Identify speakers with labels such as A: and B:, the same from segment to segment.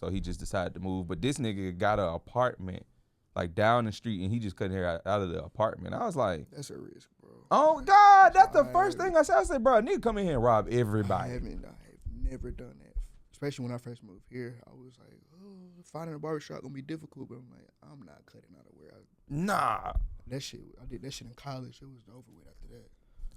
A: so he just decided to move. But this nigga got an apartment like down the street, and he just couldn't hear out of the apartment. I was like,
B: that's a risk, bro.
A: Oh God, that's the first thing I said. I said, bro, nigga come in here and rob everybody.
B: I have never done that. Especially when I first moved here, I was like, oh, finding a barbershop gonna be difficult, but I'm like, I'm not cutting out of where
A: Nah.
B: That shit, I did that shit in college. It was over with after that.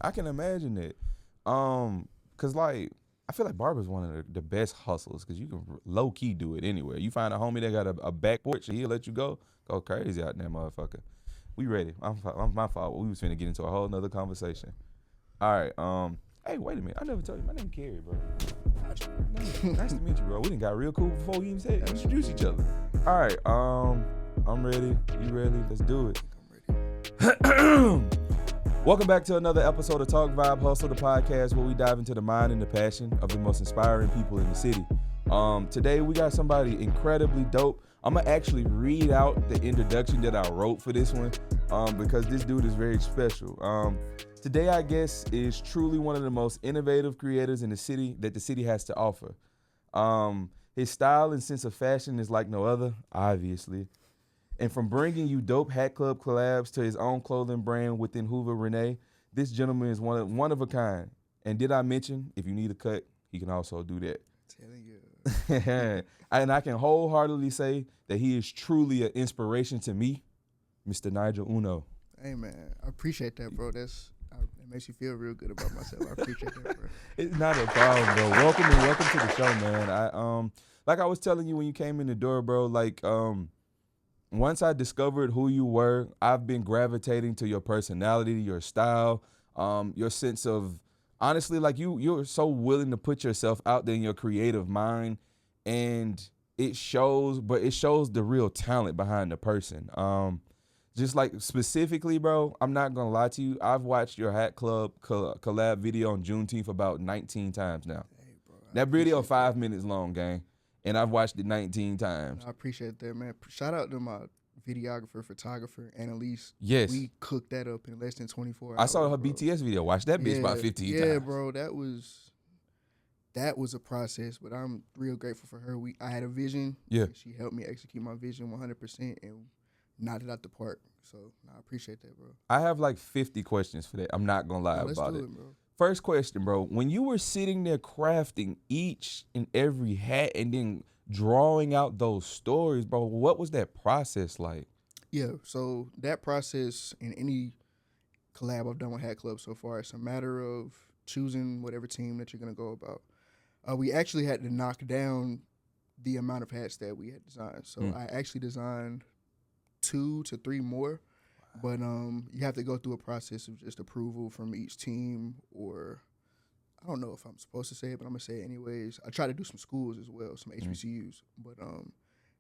A: I can imagine it. Cause like I feel like barber's one of the best hustles, cause you can low key do it anywhere. You find a homie that got a back porch, and he'll let you go crazy out there, motherfucker. We ready? I'm my fault. We was finna get into a whole nother conversation. All right. Hey, wait a minute. I never told you my name, Kerry, bro. Nice to meet you, bro. We done got real cool before we even said introduce each other. All right. I'm ready. You ready? Let's do it.
B: I'm ready.
A: Welcome back to another episode of Talk Vibe Hustle, the podcast where we dive into the mind and the passion of the most inspiring people in the city. Today we got somebody incredibly dope. I'm gonna actually read out the introduction that I wrote for this one, because this dude is very special. Today, I guess, is truly one of the most innovative creators in the city that the city has to offer. His style and sense of fashion is like no other, obviously. And from bringing you dope Hat Club collabs to his own clothing brand within Hoover Renee, this gentleman is one of a kind. And did I mention, if you need a cut, he can also do that.
B: Telling you.
A: And I can wholeheartedly say that he is truly an inspiration to me, Mr. Nigeul Uno.
B: Hey, man, I appreciate that, bro. It makes you feel real good about myself. I appreciate that, bro.
A: It's not a problem, bro. Welcome to the show, man. Like I was telling you when you came in the door, bro, like, once I discovered who you were, I've been gravitating to your personality, your style, your sense of, honestly, like you're so willing to put yourself out there in your creative mind, and it shows, but it shows the real talent behind the person. Just like specifically, bro, I'm not gonna lie to you. I've watched your Hat Club collab video on Juneteenth about 19 times now.
B: Hey, bro,
A: that video 5 minutes long, gang, and I've watched it 19 times.
B: I appreciate that, man. Shout out to my videographer, photographer, Annalise.
A: Yes.
B: We cooked that up in less than 24 hours.
A: I saw her
B: bro.
A: BTS video. Watched that bitch about 15 times.
B: Yeah, bro, that was a process, but I'm real grateful for her. I had a vision.
A: Yeah.
B: She helped me execute my vision 100% and knocked it out the park. So I appreciate that, bro.
A: I have like 50 questions for that. I'm not gonna lie about it.
B: Bro.
A: First question, bro. When you were sitting there crafting each and every hat and then drawing out those stories, bro, what was that process like?
B: Yeah, so that process in any collab I've done with Hat Club so far, it's a matter of choosing whatever team that you're gonna go about. We actually had to knock down the amount of hats that we had designed. So I actually designed 2 to 3 more, but you have to go through a process of just approval from each team, or I don't know if I'm supposed to say it, but I'm gonna say it anyways. I tried to do some schools as well, some HBCUs, but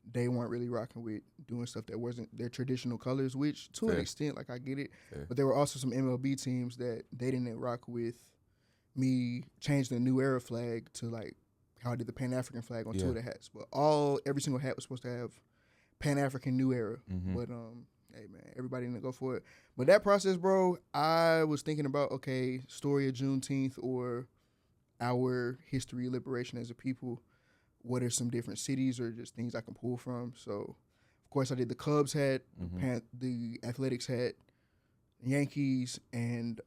B: they weren't really rocking with doing stuff that wasn't their traditional colors, which to an extent, like I get it, but there were also some MLB teams that they didn't rock with me changing the New Era flag to like how I did the Pan-African flag on 2 of the hats, but every single hat was supposed to have Pan-African New Era, but hey man, everybody didn't go for it. But that process, bro, I was thinking about, okay, story of Juneteenth or our history, liberation as a people. What are some different cities or just things I can pull from? So, of course, I did the Cubs hat, the Athletics hat, Yankees, and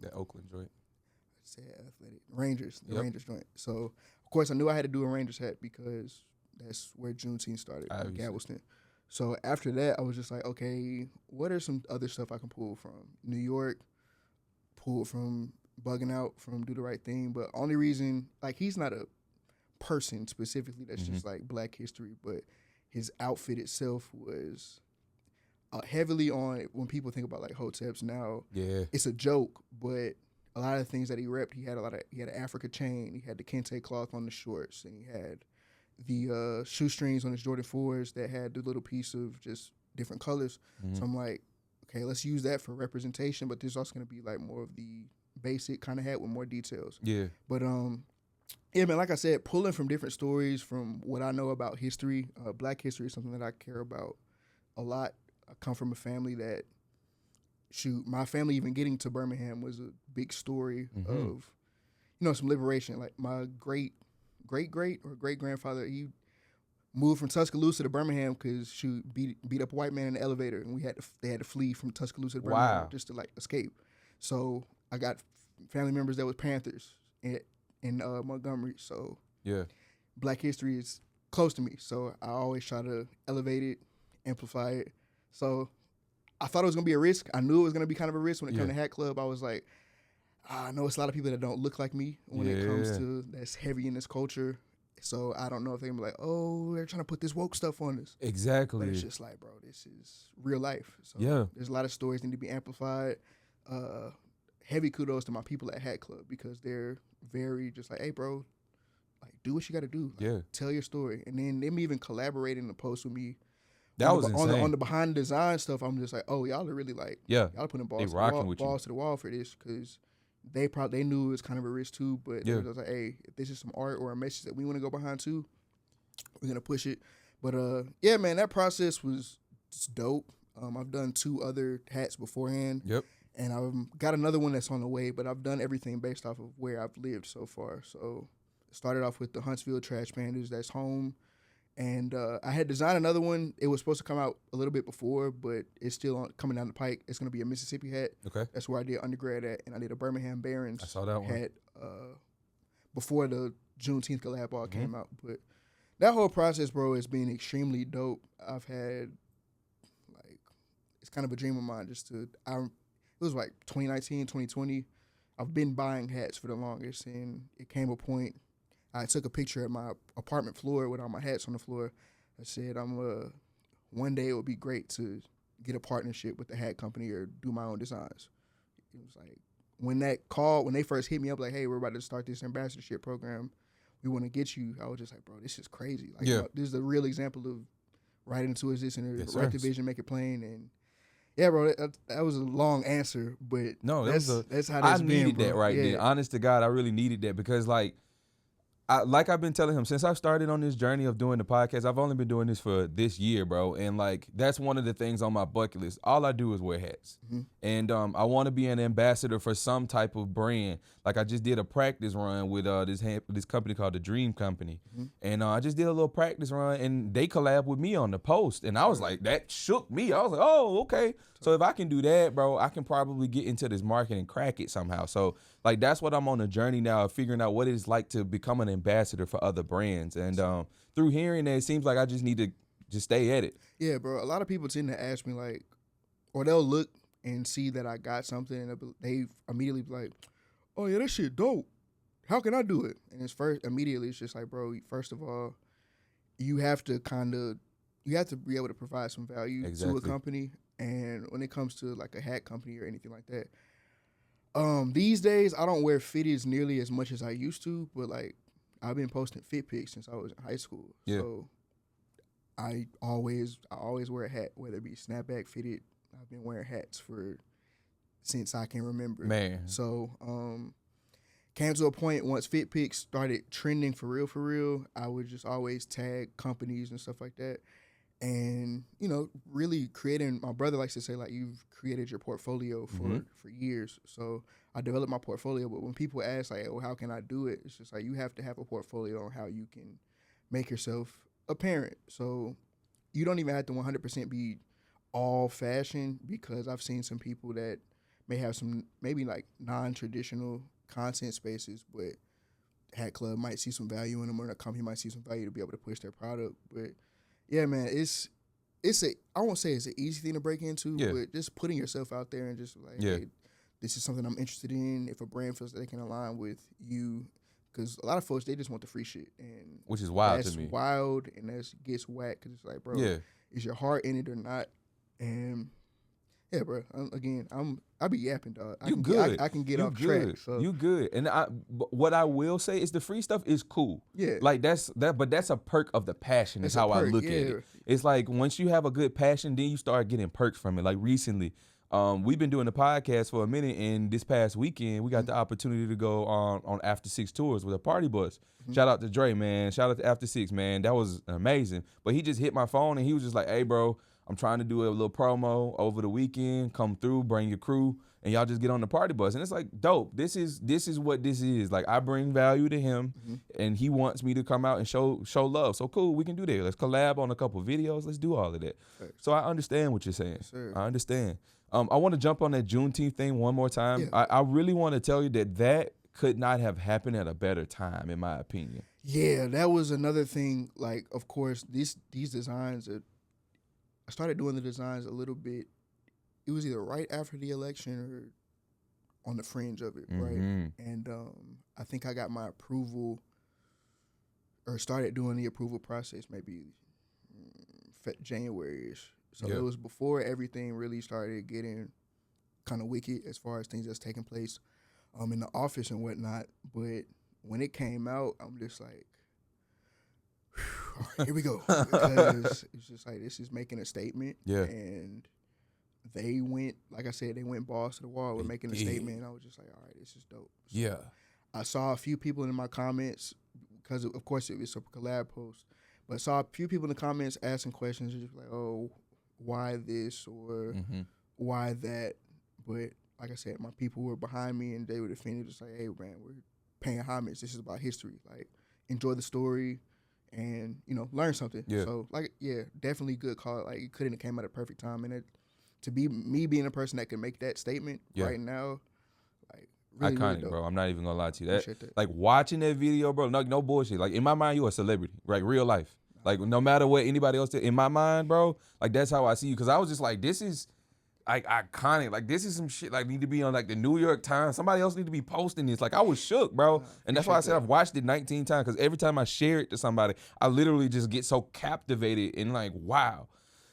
A: the Oakland joint.
B: I said Athletic Rangers, the Rangers joint. So, of course, I knew I had to do a Rangers hat because that's where Juneteenth started in Galveston. So after that, I was just like, okay, what are some other stuff I can pull from? New York, pull from Bugging Out, from Do the Right Thing. But only reason, like, he's not a person specifically that's just like Black history, but his outfit itself was heavily on, when people think about like Hoteps now, it's a joke, but a lot of the things that he repped, he had an Africa chain, he had the kente cloth on the shorts, and he had the shoestrings on his Jordan 4s that had the little piece of just different colors. So I'm like, okay, let's use that for representation, but there's also going to be like more of the basic kind of hat with more details. Yeah. But yeah, man, like I said, pulling from different stories from what I know about history, Black history is something that I care about a lot. I come from a family that, my family even getting to Birmingham was a big story of, some liberation. Like my great-great or great-grandfather, moved from Tuscaloosa to Birmingham because she beat up a white man in the elevator, and they had to flee from Tuscaloosa to Birmingham just to like escape. So I got family members that was Panthers in Montgomery. So
A: yeah,
B: Black history is close to me. So I always try to elevate it, amplify it. So I thought it was gonna be a risk. I knew it was gonna be kind of a risk when it came to Hat Club. I was like, I know it's a lot of people that don't look like me when it comes to that's heavy in this culture. So I don't know if they're gonna be like, oh, they're trying to put this woke stuff on us.
A: Exactly.
B: But it's just like, bro, this is real life. So there's a lot of stories that need to be amplified. Heavy kudos to my people at Hat Club because they're very just like, hey, bro, like do what you got to do. Like, tell your story. And then them even collaborating in the post with me.
A: That was insane.
B: On the behind the design stuff, I'm just like, oh, y'all are really like, y'all putting balls to the wall for this because they knew it was kind of a risk too, but they was like, hey, if this is some art or a message that we want to go behind too, we're gonna push it. But yeah, man, that process was just dope. I've done 2 other hats beforehand.
A: Yep.
B: And I've got another one that's on the way, but I've done everything based off of where I've lived so far. So started off with the Huntsville Trash Pandas, that's home. And I had designed another one. It was supposed to come out a little bit before, but it's still coming down the pike. It's going to be a Mississippi hat.
A: Okay.
B: That's where I did undergrad at. And I did a Birmingham Barons
A: hat
B: before the Juneteenth collab all came out. But that whole process, bro, has been extremely dope. I've had, like, it's kind of a dream of mine it was like 2019, 2020. I've been buying hats for the longest, and it came a point. I took a picture at my apartment floor with all my hats on the floor. I said, one day it would be great to get a partnership with the hat company or do my own designs. It was like, when they first hit me up, like, hey, we're about to start this ambassadorship program. We want to get you. I was just like, bro, this is crazy. Like, this is a real example of write into existence, write the vision, make it plain. And yeah, bro, that was a long answer, but
A: no,
B: that's how that's been,
A: I needed
B: bro.
A: that right there. Honest to God, I really needed that because, like I've been telling him since I started on this journey of doing the podcast, I've only been doing this for this year, bro. And like, that's one of the things on my bucket list. All I do is wear hats. And I want to be an ambassador for some type of brand. Like I just did a practice run with this company called the Dream Company. And I just did a little practice run and they collab with me on the post. And I was like, that shook me. I was like, oh, okay. So if I can do that, bro, I can probably get into this market and crack it somehow. So like, that's what I'm on a journey now of figuring out what it's like to become an ambassador for other brands. And through hearing that, it seems like I just need to just stay at it.
B: Yeah, bro. A lot of people tend to ask me like, or they'll look and see that I got something and they immediately be like, oh yeah, that shit dope. How can I do it? And it's just like, bro, first of all, you have to be able to provide some value to a company. And when it comes to like a hat company or anything like that, these days I don't wear fitteds nearly as much as I used to, but like I've been posting fit pics since I was in high school. Yeah. So I always wear a hat, whether it be snapback, fitted. I've been wearing hats since I can remember.
A: Man.
B: So came to a point once fit pics started trending for real, I would just always tag companies and stuff like that. And, you know, really creating, my brother likes to say, like, you've created your portfolio for years. So I developed my portfolio. But when people ask, like, oh, how can I do it? It's just like, you have to have a portfolio on how you can make yourself apparent. So you don't even have to 100% be all fashion, because I've seen some people that may have some maybe like non-traditional content spaces, but Hat Club might see some value in them, or a company might see some value to be able to push their product. But yeah, man, I won't say it's an easy thing to break into, but just putting yourself out there and just like, hey, this is something I'm interested in. If a brand feels that they can align with you, because a lot of folks, they just want the free shit, and
A: which is wild to me.
B: That's wild, and that gets whack, because it's like, bro, is your heart in it or not? And yeah, bro. I be yapping, dog. I can get off track. So.
A: You good. And what I will say is the free stuff is cool.
B: Yeah.
A: Like but that's a perk of the passion. Is how I look at it. It's like once you have a good passion, then you start getting perks from it. Like recently, we've been doing the podcast for a minute, and this past weekend we got the opportunity to go on After 6 tours with a party bus. Shout out to Dre, man. Shout out to After 6, man. That was amazing. But he just hit my phone and he was just like, "Hey, bro, I'm trying to do a little promo over the weekend. Come through, bring your crew, and y'all just get on the party bus. And it's like, dope. This is what this is. Like, I bring value to him, and he wants me to come out and show love. So cool, we can do that. Let's collab on a couple videos. Let's do all of that. Thanks. So I understand what you're saying. Yes, I understand. I want to jump on that Juneteenth thing one more time. Yeah. I really want to tell you that could not have happened at a better time, in my opinion.
B: Yeah, that was another thing. Like, of course, these designs, I started doing the designs a little bit. It was either right after the election or on the fringe of it, right? And I think I got my approval or started doing the approval process maybe January-ish. So it was before everything really started getting kind of wicked as far as things that's taking place in the office and whatnot. But when it came out, I'm just like, all right, here we go. Because it's just like, this is making a statement. Yeah. And they went, like I said, they went balls to the wall with making a statement. And I was just like, all right, this is dope. So yeah. I saw a few people in my comments, because of course it was a collab post, but I saw a few people in the comments asking questions, just like, oh, why this or why that? But like I said, my people were behind me and they were defending, just like, hey, man, we're paying homage. This is about history. Like, enjoy the story and, learn something. Yeah. So, like, yeah, definitely good call. Like, it couldn't have came at a perfect time. And to be me being a person that can make that statement right now, like, really,
A: iconic,
B: really
A: bro. I'm not even gonna lie to you. That. Like, watching that video, bro, no bullshit. Like, in my mind, you a celebrity, right? Real life. Like, no matter what anybody else did, in my mind, bro, like, that's how I see you. Because I was just like, this is, like, iconic. Like, this is some shit, like, need to be on, like, the New York Times. Somebody else need to be posting this. Like, I was shook, bro. And that's why I said I've watched it 19 times. Because every time I share it to somebody, I literally just get so captivated and, like, wow.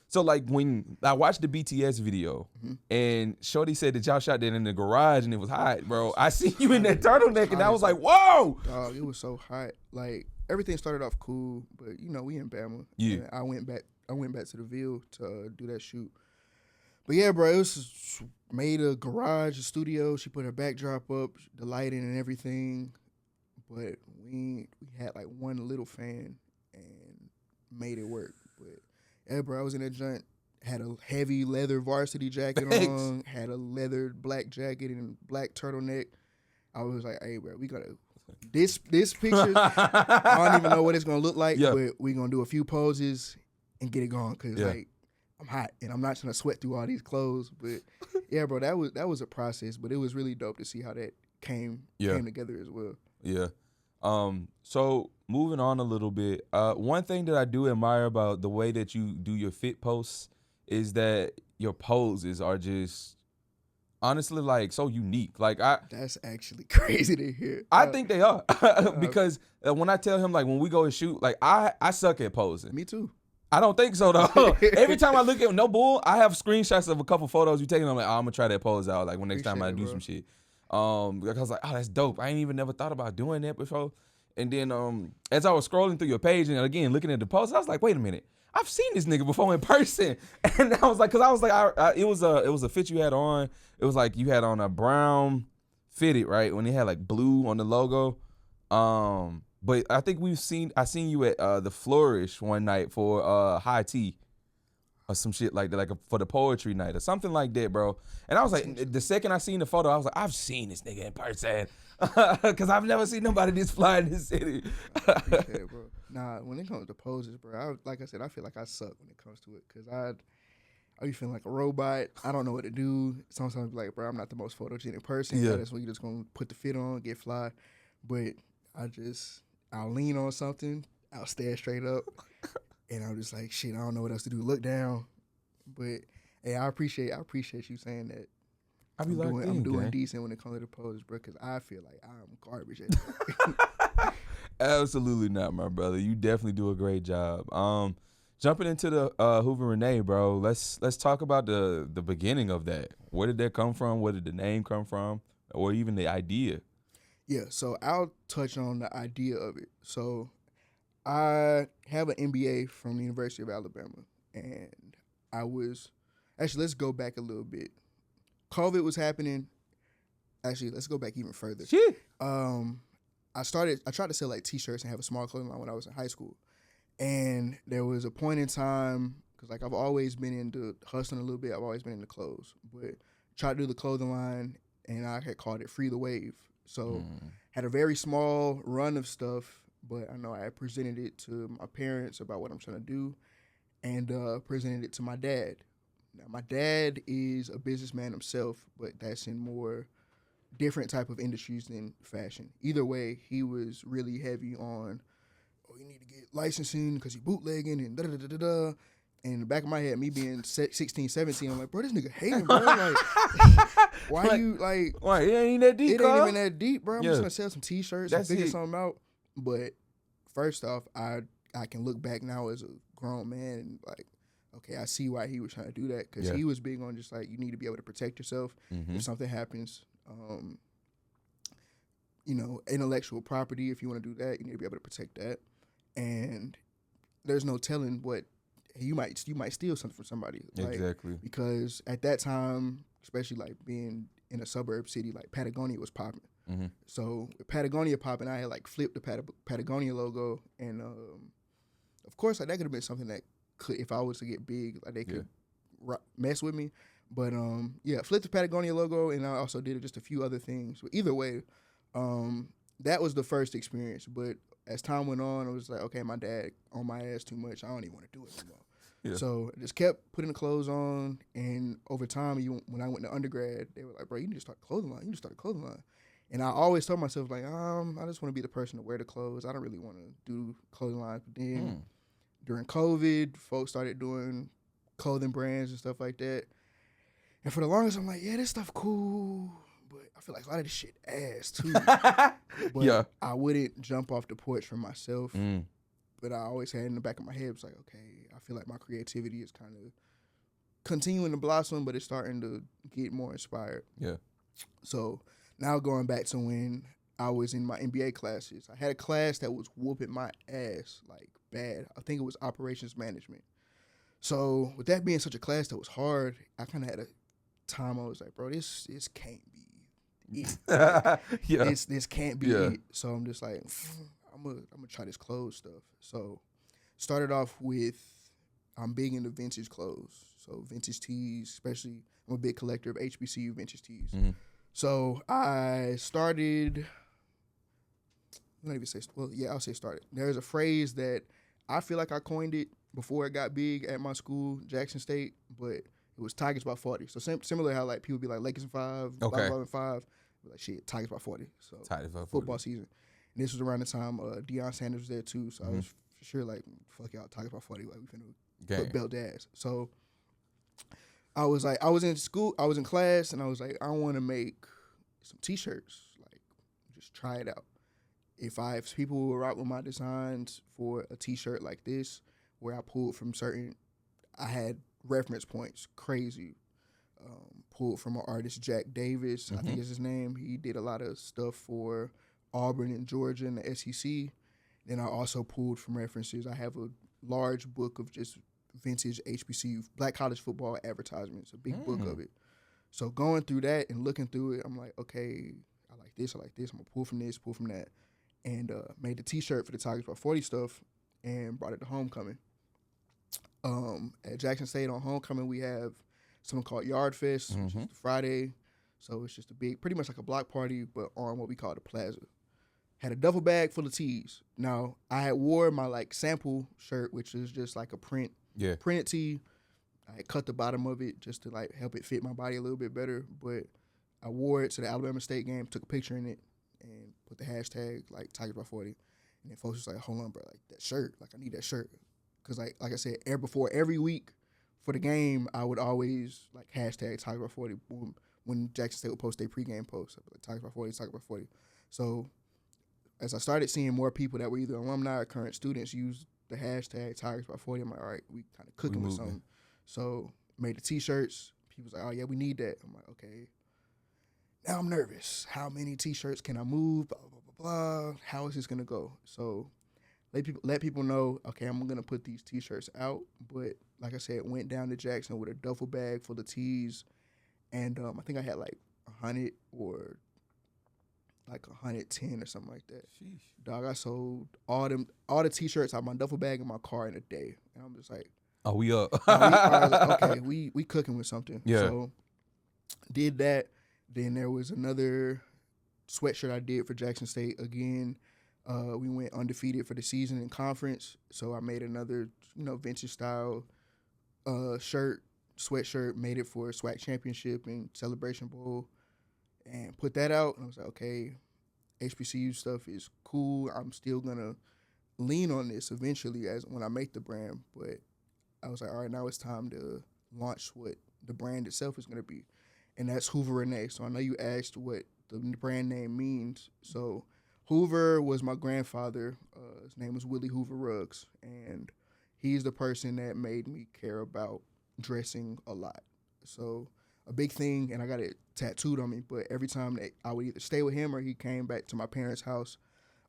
A: So, like, when I watched the BTS video and Shorty said that y'all shot that in the garage and it was hot, bro. I see you in that turtleneck and I was like, whoa.
B: Dog, it was so hot. Like, everything started off cool, but, we in Bama. Yeah. And I went back to the Ville to do that shoot. But, yeah, bro, it was made a garage, a studio. She put her backdrop up, the lighting and everything. But we had, like, one little fan and made it work. But yeah, bro, I was in that joint, had a heavy leather varsity jacket on, had a leather black jacket and black turtleneck. I was like, hey, bro, we gotta, this picture, I don't even know what it's gonna look like, but we gonna do a few poses and get it going, cause like, I'm hot and I'm not trying to sweat through all these clothes. But yeah, bro, that was a process, but it was really dope to see how that came together as well.
A: Yeah. So moving on a little bit, one thing that I do admire about the way that you do your fit posts is that your poses are just honestly like so unique. Like
B: that's actually crazy to hear.
A: I think they are because when I tell him like when we go and shoot, like I suck at posing.
B: Me too.
A: I don't think so though. Every time I look at no bull, I have screenshots of a couple photos you taking. I'm like, oh, I'm gonna try that pose out. Like when next time I do some shit. Because I was like, oh, that's dope. I ain't even never thought about doing that before. And then as I was scrolling through your page and again looking at the posts, I was like, wait a minute, I've seen this nigga before in person. And I was like, because I was like, it was a fit you had on. It was like you had on a brown fitted, right? When it had like blue on the logo. But I think I seen you at the Flourish one night for high tea. Or some shit like that, like for the poetry night or something like that, bro. And I was like, the second I seen the photo, I was like, I've seen this nigga in person. Because I've never seen nobody this fly in this city.
B: Appreciate it, bro. Nah, when it comes to poses, bro, like I said, I feel like I suck when it comes to it. Because I be feeling like a robot. I don't know what to do. Sometimes I be like, bro, I'm not the most photogenic person. Yeah. That's when you're just going to put the fit on, get fly. But I'll lean on something. I'll stare straight up. And I'm just like, shit, I don't know what else to do. Look down. But, hey, I appreciate you saying that. I'm doing decent when it comes to the poses, bro, because I feel like I'm garbage at that.
A: Absolutely not, my brother. You definitely do a great job. Jumping into the Hoover Renee, bro, let's talk about the beginning of that. Where did that come from? Where did the name come from? Or even the idea?
B: Yeah, so I'll touch on the idea of it. So I have an MBA from the University of Alabama, and let's go back a little bit. COVID was happening. Actually, let's go back even further.
A: Shit.
B: I tried to sell T-shirts and have a small clothing line when I was in high school, and there was a point in time, because like I've always been into hustling a little bit. I've always been into clothes, but tried to do the clothing line, and I had called it Free the Wave. So had a very small run of stuff, but I know I presented it to my parents about what I'm trying to do, and presented it to my dad. Now my dad is a businessman himself, but that's in more different type of industries than fashion. Either way, he was really heavy on, oh, you need to get licensing because you bootlegging and da-da-da-da-da. And in the back of my head, me being 16, 17, I'm like, bro, this nigga hating, bro. Like, why you, like...
A: Why, it ain't that deep,
B: It ain't even that deep, bro. I'm just going to sell some T-shirts and figure something out. But first off, I can look back now as a grown man and, like, okay, I see why he was trying to do that. Because he was big on just, like, you need to be able to protect yourself if something happens. You know, intellectual property, if you want to do that, you need to be able to protect that. And there's no telling what you might steal something from somebody. Like,
A: exactly. Because
B: at that time, especially like being in a suburb city, like Patagonia was popping. So with Patagonia popping, I had like flipped the Patagonia logo, and of course, like that could have been something that could, if I was to get big, like they could mess with me. But flipped the Patagonia logo, and I also did just a few other things. But either way, that was the first experience. But as time went on, it was like, okay, my dad on my ass too much. I don't even want to do it anymore. So I just kept putting the clothes on, and over time, when I went to undergrad, they were like, bro, you need to start a clothing line. You need to start a clothing line. And I always told myself, like, I just want to be the person to wear the clothes. I don't really want to do clothing lines. But then during COVID, folks started doing clothing brands and stuff like that. And for the longest, I'm like, yeah, this stuff cool, but I feel like a lot of this shit ass, too. But I wouldn't jump off the porch for myself. But I always had in the back of my head, it's like, okay, I feel like my creativity is kind of continuing to blossom, but it's starting to get more inspired. So now going back to when I was in my MBA classes, I had a class that was whooping my ass, like, bad. I think it was operations management. So with that being such a class that was hard, I kind of had a time I was like, bro, this can't be it. This can't be it. So I'm just like, I'm gonna try this clothes stuff. So started off with, I'm big into vintage clothes. So vintage tees, especially, I'm a big collector of HBCU vintage tees. So I started, I'll say started. There's a phrase that I feel like I coined it before it got big at my school, Jackson State, but it was Tigers by 40. So similar how like people be like Lakers in 5, blah, blah, blah, in 5. Like shit, Tigers by 40. So football season. And this was around the time Deion Sanders was there too. So I was for sure like, fuck y'all, Tigers by 40. Like we finna put belt ass. So I was like, I was in school, I was in class, and I was like, I want to make some T-shirts. Like, just try it out. If people will rock with my designs for a T-shirt like this, where I pulled from I had reference points, crazy. Pulled from an artist, Jack Davis, I think is his name. He did a lot of stuff for Auburn and Georgia and the SEC. Then I also pulled from references. I have a large book of just vintage HBCU, black college football advertisements, a big book of it. So going through that and looking through it, I'm like, okay, I like this, I'm gonna pull from this, pull from that. And made the T-shirt for the Tigers by 40 stuff and brought it to homecoming. At Jackson State on homecoming, we have something called Yard Fest, which is Friday. So it's just a big, pretty much like a block party, but on what we call the plaza. Had a duffel bag full of tees. Now, I had wore my like sample shirt, which is just like a printed tee. I cut the bottom of it just to like help it fit my body a little bit better. But I wore it to the Alabama State game, took a picture in it, and put the hashtag like Tigers by 40. And then folks was like, hold on, bro, like that shirt, like I need that shirt. Because like I said, before every week for the game, I would always like hashtag Tigers by 40 when Jackson State would post their pregame post. I'd be like Tigers by 40, Tigers by 40. So as I started seeing more people that were either alumni or current students use the hashtag Tigers by 40, I'm like, all right, we kind of cooking with something. So made the T-shirts. People was like, oh yeah, we need that. I'm like, okay. Now I'm nervous. How many T-shirts can I move? Blah, blah, blah, blah. How is this going to go? So let people know, okay, I'm going to put these T-shirts out. But like I said, went down to Jackson with a duffel bag full of tees. And I think I had like 100 or like 110 or something like that. Sheesh. Dog, I sold all the T-shirts out of my duffel bag in my car in a day. And I'm just like,
A: Oh, we up.
B: I was like, okay, we cooking with something.
A: Yeah.
B: So did that. Then there was another sweatshirt I did for Jackson State again. We went undefeated for the season in conference, so I made another, vintage style sweatshirt, made it for SWAC championship and Celebration Bowl, and put that out. And I was like, okay, HBCU stuff is cool. I'm still gonna lean on this eventually as when I make the brand, but I was like, all right, now it's time to launch what the brand itself is gonna be, and that's Hoover Renee. So I know you asked what the brand name means. So Hoover was my grandfather. His name was Willie Hoover Ruggs, and he's the person that made me care about dressing a lot. So a big thing, and I got it tattooed on me, but every time that I would either stay with him or he came back to my parents' house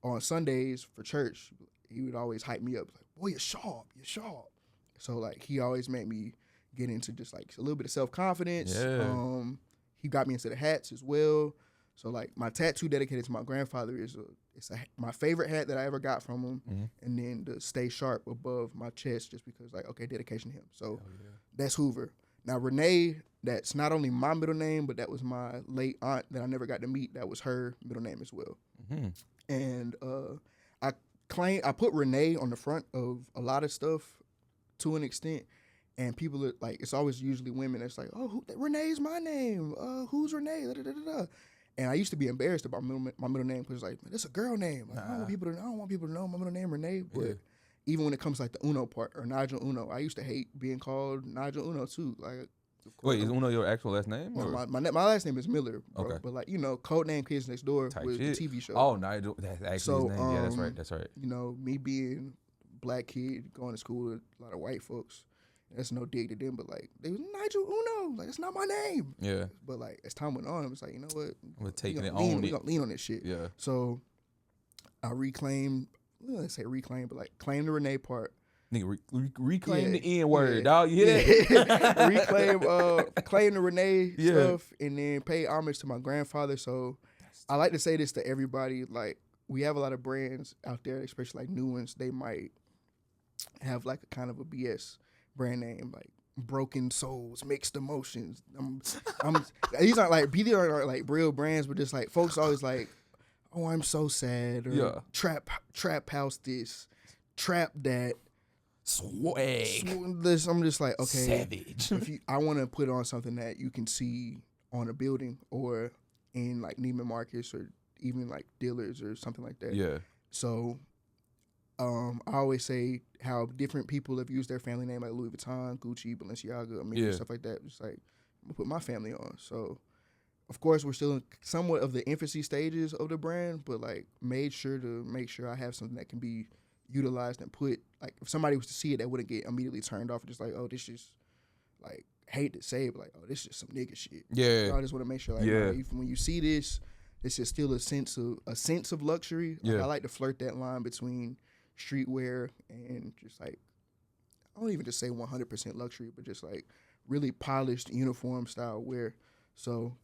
B: on Sundays for church, he would always hype me up, like, boy, you're sharp. So, like, he always made me get into just, like, a little bit of self-confidence.
A: Yeah.
B: He got me into the hats as well. So, like, my tattoo dedicated to my grandfather is my favorite hat that I ever got from him, and then the Stay Sharp above my chest just because, like, okay, dedication to him. So that's Hoover. Now, Renee, that's not only my middle name, but that was my late aunt that I never got to meet. That was her middle name as well.
A: Mm-hmm.
B: And I put Renee on the front of a lot of stuff to an extent, and people are like, it's always usually women that's like, oh, Renee's my name. Who's Renee? Da, da, da, da, da. And I used to be embarrassed about my middle name because, like, man, it's a girl name. Like, I don't want people to know my middle name Renee. But even when it comes to, like, the Uno part or Nigeul Uno, I used to hate being called Nigeul Uno too. Like,
A: wait, is Uno your actual last name?
B: Well, my last name is Miller, bro.
A: Okay.
B: But, like, Codename Kids Next Door
A: Type
B: was
A: shit.
B: the TV show.
A: Oh, Nigel, that's actually his name. Yeah, that's right.
B: Me being a black kid going to school with a lot of white folks, that's no dig to them, but, like, they was Nigeul Uno. Like, that's not my name.
A: Yeah.
B: But, like, as time went on, it was like, you know what?
A: We're taking it
B: on.
A: on.
B: We're going to lean on this shit.
A: Yeah.
B: So I claim the Renee part.
A: Nigga, reclaim
B: Yeah,
A: the N word,
B: yeah,
A: dog. You hear that?
B: Claim the Renee stuff, and then pay homage to my grandfather. So I like to say this to everybody. Like, we have a lot of brands out there, especially like new ones. They might have like a kind of a BS brand name, like Broken Souls, Mixed Emotions. These aren't like real brands, but just like folks always like, oh, I'm so sad, or trap house this, trap that.
A: Swag.
B: This, I'm just like, okay,
A: Savage.
B: I want to put on something that you can see on a building or in like Neiman Marcus or even like dealers or something like that.
A: Yeah.
B: So I always say how different people have used their family name, like Louis Vuitton, Gucci, Balenciaga, stuff like that. Just like, I'm gonna put my family on. So of course we're still in somewhat of the infancy stages of the brand, but like made sure I have something that can be utilized and put, like, if somebody was to see it, that wouldn't get immediately turned off and just like, oh, this is like, hate to say it, but like, oh, this is some nigga shit.
A: Yeah.
B: So I just want to make sure, like, when you see this is still a sense of luxury. Like, I like to flirt that line between streetwear and just like, I don't even just say 100% luxury, but just like really polished uniform style wear. So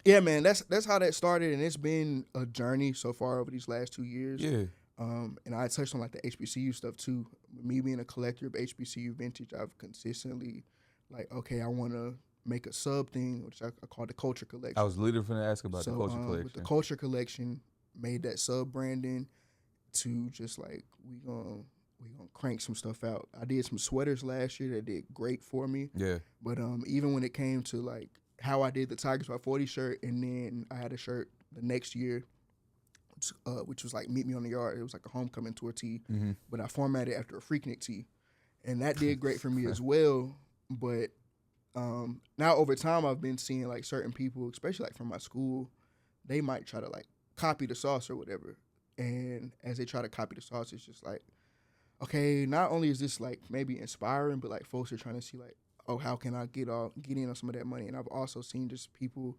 B: yeah, man, that's how that started, and it's been a journey so far over these last 2 years.
A: Yeah.
B: And I touched on like the HBCU stuff too. Me being a collector of HBCU vintage, I've consistently like, okay, I want to make a sub thing, which I call the Culture Collection.
A: I was literally going to ask about the Culture Collection.
B: With the Culture Collection, made that sub branding to just like, we gonna crank some stuff out. I did some sweaters last year that did great for me.
A: Yeah.
B: But even when it came to like how I did the Tigers by 40 shirt, and then I had a shirt the next year, which was like Meet Me on the Yard. It was like a homecoming tour tee, but I formatted after a Freaknik tee, and that did great for me as well. But now over time, I've been seeing like certain people, especially like from my school, they might try to like copy the sauce or whatever. And as they try to copy the sauce, it's just like, okay, not only is this like maybe inspiring, but like folks are trying to see like, oh, how can I get in on some of that money? And I've also seen just people,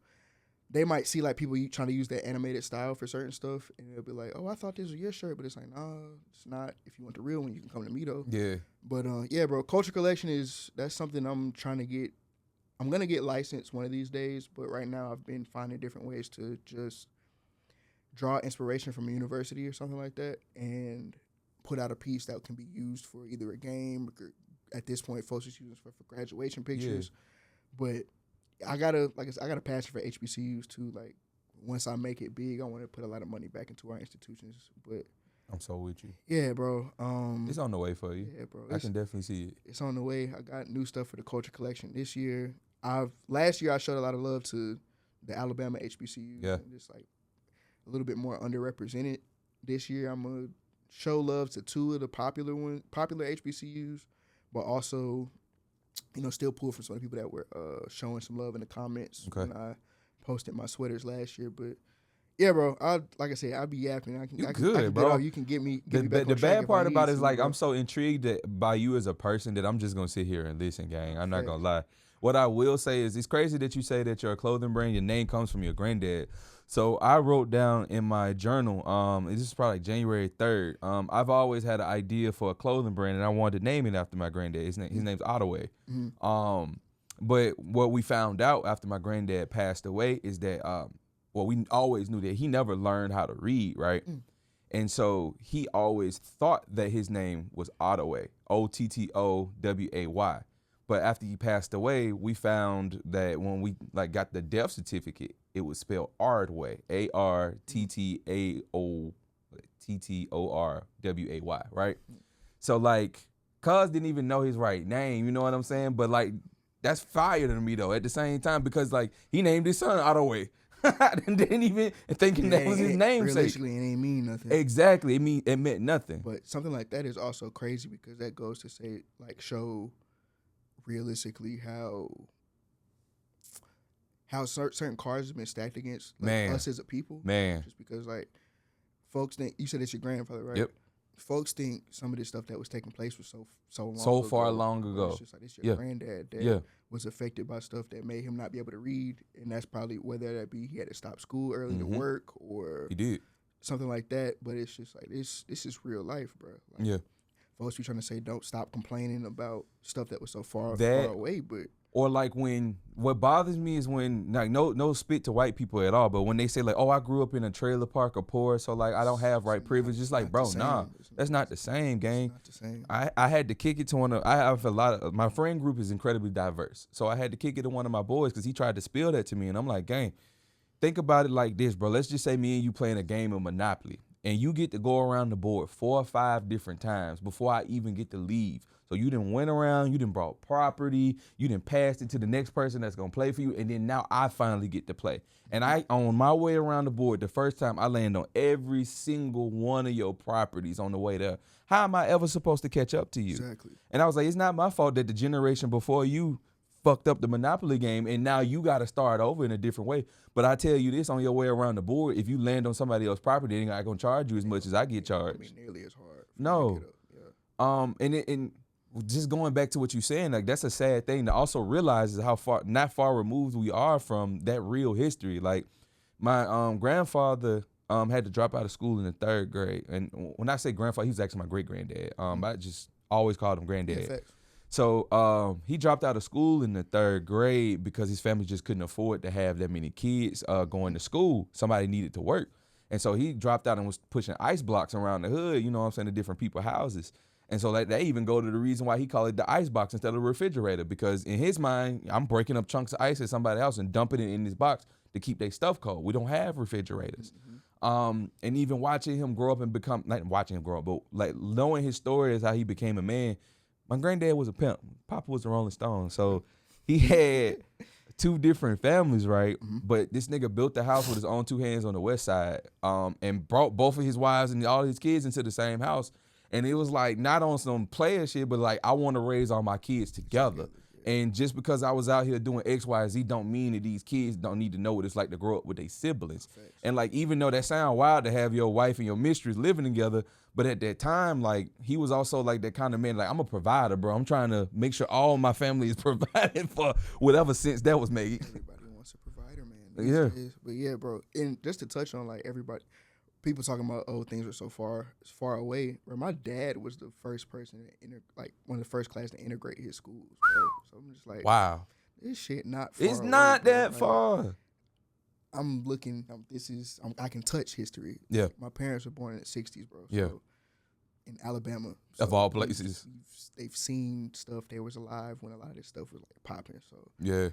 B: they might see like people trying to use that animated style for certain stuff, and they'll be like, oh, I thought this was your shirt, but it's like, nah, it's not. If you want the real one, you can come to me though.
A: Yeah.
B: But yeah, bro, Culture Collection that's something I'm trying to get. I'm gonna get licensed one of these days, but right now I've been finding different ways to just draw inspiration from a university or something like that, and put out a piece that can be used for either a game, or at this point, folks just using for graduation pictures. But I got a passion for HBCUs too. Like, once I make it big, I want to put a lot of money back into our institutions. But
A: I'm so with you.
B: Yeah, bro.
A: It's on the way for you.
B: Yeah, bro.
A: I can definitely see it.
B: It's on the way. I got new stuff for the culture collection this year. Last year I showed a lot of love to the Alabama HBCUs.
A: Yeah.
B: And just like a little bit more underrepresented. This year I'm gonna show love to two of the popular HBCUs, but also, still pull from some of the people that were showing some love in the comments when I posted my sweaters last year. But yeah, bro. Like I said, I'll be yapping. I can
A: bro.
B: You can get me back
A: the
B: on track
A: bad
B: if
A: part
B: I
A: about
B: need
A: it is
B: to,
A: like
B: bro.
A: I'm so intrigued by you as a person that I'm just gonna sit here and listen, gang. I'm not gonna lie. What I will say is it's crazy that you say that you're a clothing brand. Your name comes from your granddad. So I wrote down in my journal. This is probably like January 3rd. I've always had an idea for a clothing brand, and I wanted to name it after my granddad. His name's Ottaway.
B: Mm-hmm.
A: But what we found out after my granddad passed away is that we always knew that he never learned how to read, right? And so he always thought that his name was Ottaway, Ottoway. But after he passed away, we found that when we got the death certificate, it was spelled Ardway, Arttorway, right? So cuz didn't even know his right name, you know what I'm saying? But that's fire to me though at the same time, because he named his son Ottaway. And didn't even thinking that was his namesake.
B: Realistically, it ain't mean nothing.
A: Exactly. It meant nothing.
B: But something like that is also crazy, because that goes to say, show realistically how certain cards have been stacked against us as a people.
A: Man.
B: Just because folks think, you said it's your grandfather, right?
A: Yep.
B: Folks think some of this stuff that was taking place was
A: so far long ago.
B: It's just it's your granddad that was affected by stuff that made him not be able to read, and that's probably whether that be he had to stop school early to work, or
A: he did
B: something like that. But it's just this is real life, bro. Folks be trying to say don't stop complaining about stuff that was so far away, but
A: or when what bothers me is when no spit to white people at all, but when they say I grew up in a trailer park or poor, so I don't have right privilege. Just bro, nah, that's not the same, gang.
B: It's not the same.
A: I had to kick it to I have a lot of my friend group is incredibly diverse, so I had to kick it to one of my boys because he tried to spill that to me, and I'm like, gang, think about it like this, bro. Let's just say me and you playing a game of Monopoly, and you get to go around the board 4 or 5 different times before I even get to leave. So you done went around, you done brought property, you done passed it to the next person that's gonna play for you, and then now I finally get to play. And on my way around the board, the first time I land on every single one of your properties on the way there. How am I ever supposed to catch up to you?
B: Exactly.
A: And I was like, it's not my fault that the generation before you fucked up the Monopoly game, and now you got to start over in a different way. But I tell you this, on your way around the board, if you land on somebody else's property, they ain't gonna charge you as much as I get charged.
B: Nearly as hard.
A: No. And just going back to what you're saying, that's a sad thing to also realize is how not far removed we are from that real history. My grandfather had to drop out of school in the 3rd grade, and when I say grandfather, he was actually my great granddad. I just always called him granddad.
B: Yeah,
A: so he dropped out of school in the 3rd grade because his family just couldn't afford to have that many kids going to school. Somebody needed to work. And so he dropped out and was pushing ice blocks around the hood, you know what I'm saying, to different people's houses. And so they even go to the reason why he called it the ice box instead of the refrigerator, because in his mind, I'm breaking up chunks of ice at somebody's house and dumping it in this box to keep their stuff cold. We don't have refrigerators. And even watching him grow up and become, not watching him grow up, but knowing his story is how he became a man. My granddad was a pimp. Papa was a Rolling Stone. So he had 2 different families, right? But this nigga built the house with his own 2 hands on the west side, and brought both of his wives and all his kids into the same house. And it was not on some player shit, but I want to raise all my kids together. And just because I was out here doing X, Y, Z don't mean that these kids don't need to know what it's like to grow up with their siblings. And even though that sound wild to have your wife and your mistress living together, but at that time, he was also that kind of man, I'm a provider, bro. I'm trying to make sure all my family is provided for, whatever sense that was made.
B: Everybody wants a provider, man. But yeah, bro. And just to touch on everybody, people talking about things are so far away. Bro, my dad was the first person to one of the first class to integrate his schools, bro. So I'm just
A: wow,
B: this shit not far
A: it's
B: away,
A: not
B: bro.
A: that far.
B: I'm looking. I can touch history.
A: Yeah,
B: my parents were born in the '60s, bro. So,
A: yeah,
B: in Alabama.
A: Of all places.
B: They've seen stuff. They was alive when a lot of this stuff was like popping. So
A: yeah,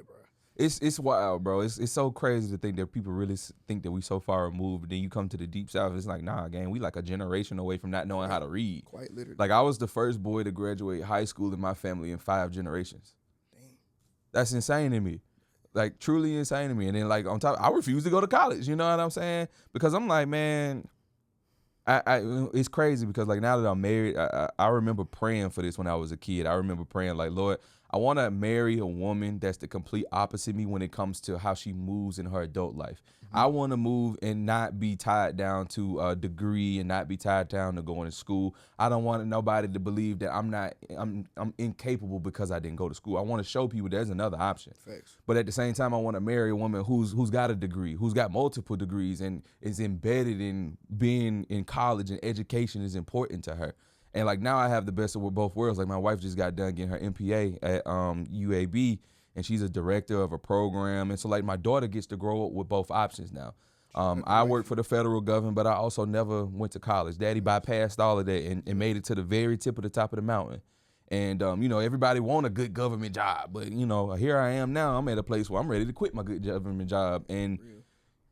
B: bro.
A: It's wild, bro. It's so crazy to think that people really think that we so far removed. And then you come to the deep south, it's like, nah, gang, we like a generation away from not knowing how to read.
B: Quite literally.
A: Like, I was the first boy to graduate high school in my family in 5 generations.
B: Dang.
A: That's insane to me. Like, truly insane to me. And then, like, on top, I refuse to go to college. You know what I'm saying? Because I'm like, man, it's crazy because, like, now that I'm married, I remember praying for this when I was a kid. I remember praying, like, Lord, I want to marry a woman that's the complete opposite of me when it comes to how she moves in her adult life. Mm-hmm. I want to move and not be tied down to a degree and not be tied down to going to school. I don't want nobody to believe that I'm incapable because I didn't go to school. I want to show people there's another option.
B: Facts.
A: But at the same time, I want to marry a woman who's got a degree, who's got multiple degrees, and is embedded in being in college, and education is important to her. And like now I have the best of both worlds. Like my wife just got done getting her MPA at UAB, and she's a director of a program. And so like my daughter gets to grow up with both options now. I work for the federal government, but I also never went to college. Daddy bypassed all of that and made it to the very tip of the top of the mountain. And, you know, everybody want a good government job. But, you know, here I am now. I'm at a place where I'm ready to quit my good government job and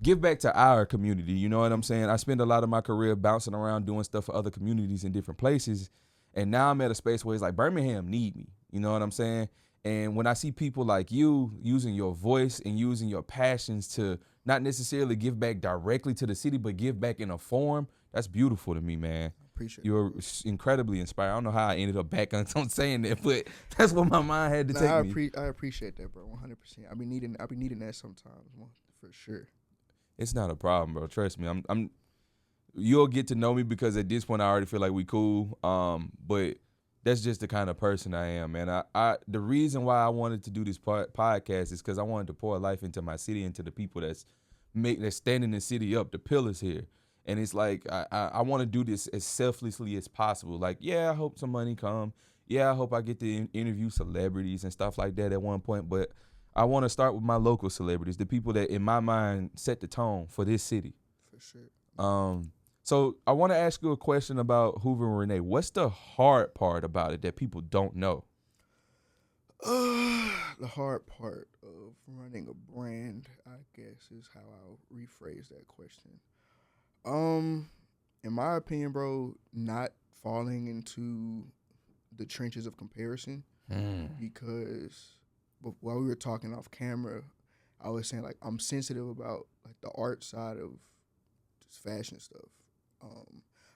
A: give back to our community. You know what I'm saying? I spend a lot of my career bouncing around doing stuff for other communities in different places. And now I'm at a space where it's like Birmingham need me. You know what I'm saying? And when I see people like you using your voice and using your passions to not necessarily give back directly to the city, but give back in a form, that's beautiful to me, man.
B: Appreciate
A: You're incredibly inspired. I don't know how I ended up back on saying that, but that's what my mind had to take me.
B: I appreciate that, bro. 100%. I be needing that sometimes, for sure.
A: It's not a problem, bro. Trust me. You'll get to know me because at this point I already feel like we cool. But that's just the kind of person I am, man. The reason why I wanted to do this podcast is because I wanted to pour life into my city, into the people that's standing the city up, the pillars here. And it's like I want to do this as selflessly as possible. Like, yeah, I hope some money come. Yeah, I hope I get to interview celebrities and stuff like that at one point. But I want to start with my local celebrities, the people that, in my mind, set the tone for this city.
B: For sure.
A: So I want to ask you a question about Hoover Renee. What's the hard part about it that people don't know?
B: The hard part of running a brand, I guess, is how I'll rephrase that question. In my opinion, bro, not falling into the trenches of comparison, because while we were talking off camera, I was saying like I'm sensitive about like the art side of just fashion stuff.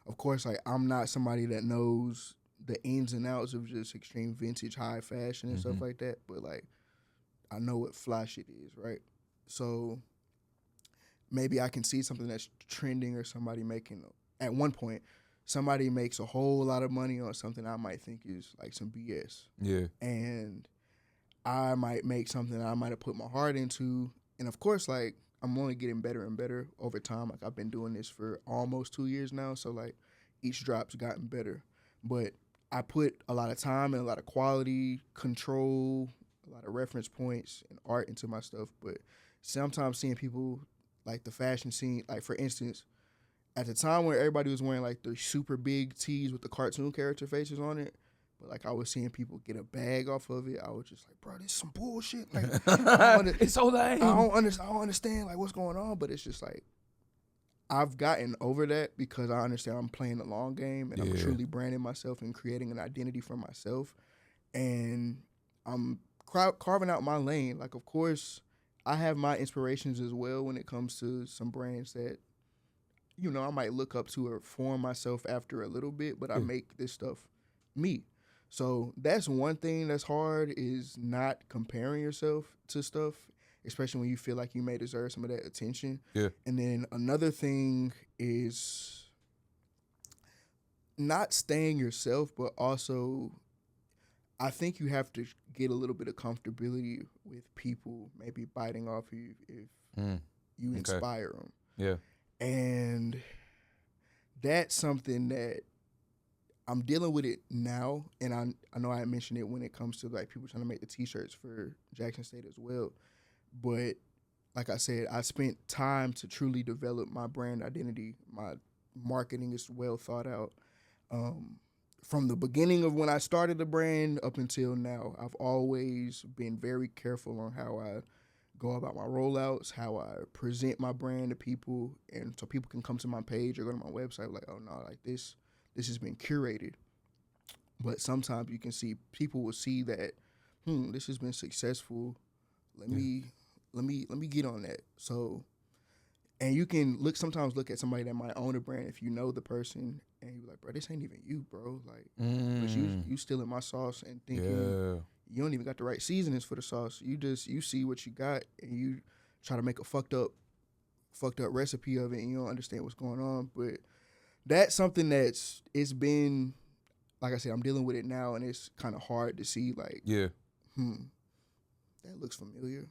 B: Of course, like I'm not somebody that knows the ins and outs of just extreme vintage high fashion and stuff like that, but like I know what fly shit is, right? So maybe I can see something that's trending or somebody making, at one point, somebody makes a whole lot of money on something I might think is like some BS.
A: Yeah.
B: And I might make something I might have put my heart into. And of course, like, I'm only getting better and better over time. Like, I've been doing this for almost 2 years now. So, like, each drop's gotten better. But I put a lot of time and a lot of quality control, a lot of reference points and art into my stuff. But sometimes seeing people, like the fashion scene, like, for instance, at the time where everybody was wearing, like, the super big tees with the cartoon character faces on it, but, like, I was seeing people get a bag off of it. I was just like, bro, this is some bullshit. Like,
A: it's so lame.
B: I don't understand, like, what's going on. But it's just, like, I've gotten over that because I understand I'm playing the long game and I'm truly branding myself and creating an identity for myself. And I'm carving out my lane. Like, of course, I have my inspirations as well when it comes to some brands that, you know, I might look up to or form myself after a little bit, but I make this stuff me. So that's one thing that's hard, is not comparing yourself to stuff, especially when you feel like you may deserve some of that attention.
A: Yeah.
B: And then another thing is not staying yourself, but also I think you have to get a little bit of comfortability with people maybe biting off you if you inspire them.
A: Yeah. And
B: that's something that I'm dealing with it now, and I know I mentioned it when it comes to like people trying to make the T-shirts for Jackson State as well. But like I said, I spent time to truly develop my brand identity. My marketing is well thought out. From the beginning of when I started the brand up until now, I've always been very careful on how I go about my rollouts, how I present my brand to people, and so people can come to my page or go to my website like, oh no, like this has been curated. But sometimes you can see people will see that, this has been successful. Let me get on that. So, and you can sometimes look at somebody that might own a brand if you know the person, and you're like, bro, this ain't even you, bro. Like, but you stealing my sauce and thinking you don't even got the right seasonings for the sauce. You see what you got and you try to make a fucked up recipe of it, and you don't understand what's going on. But that's something it's been, like I said, I'm dealing with it now, and it's kind of hard to see like, that looks familiar.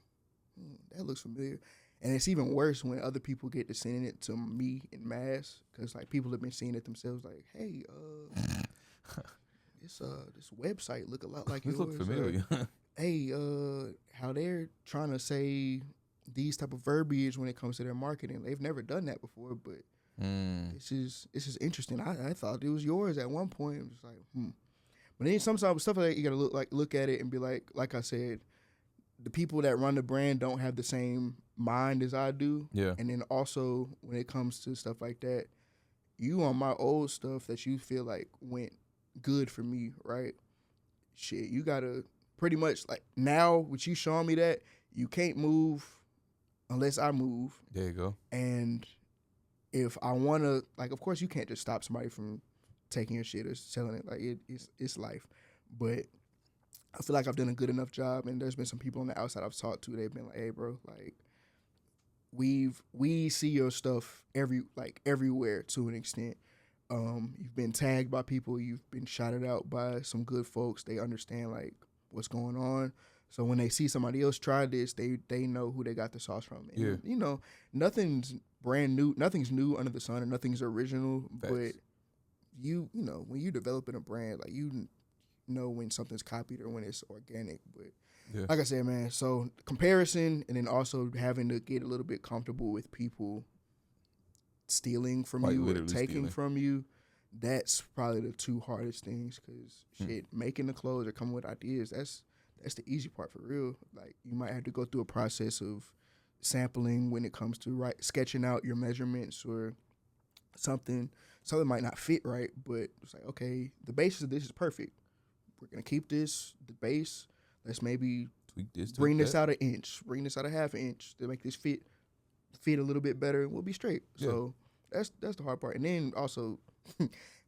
B: That looks familiar. And it's even worse when other people get to sending it to me in mass, because like people have been seeing it themselves. Like, hey, this website look a lot like yours.
A: Look familiar.
B: Hey, how they're trying to say these type of verbiage when it comes to their marketing. They've never done that before, but this is interesting. I thought it was yours at one point. It was like, But then sometimes stuff like that, you gotta look at it and be like I said, the people that run the brand don't have the same mind as I do.
A: Yeah.
B: And then also when it comes to stuff like that, you on my old stuff that you feel like went good for me, right? Shit, you gotta pretty much like now with you showing me that, you can't move unless I move.
A: There you go.
B: And if I wanna, like, of course you can't just stop somebody from taking your shit or selling it. Like it's life. But I feel like I've done a good enough job, and there's been some people on the outside I've talked to. They've been like, "Hey, bro, like, we see your stuff everywhere to an extent. You've been tagged by people. You've been shouted out by some good folks. They understand like what's going on. So when they see somebody else try this, they know who they got the sauce from. And, you know, nothing's brand new. Nothing's new under the sun, and nothing's original.
A: Facts.
B: But you know, when you're developing a brand, like you know when something's copied or when it's organic. But like I said, man, so comparison, and then also having to get a little bit comfortable with people stealing from you or taking from you, that's probably the two hardest things. Because shit, making the clothes or coming with ideas, that's the easy part for real. Like, you might have to go through a process of sampling when it comes to sketching out your measurements or something might not fit right, but it's like, okay, the basis of this is perfect. We're gonna keep this, the base. Let's maybe bring this out an inch, bring this out a half an inch to make this fit a little bit better, and we'll be straight. Yeah. So that's the hard part. And then also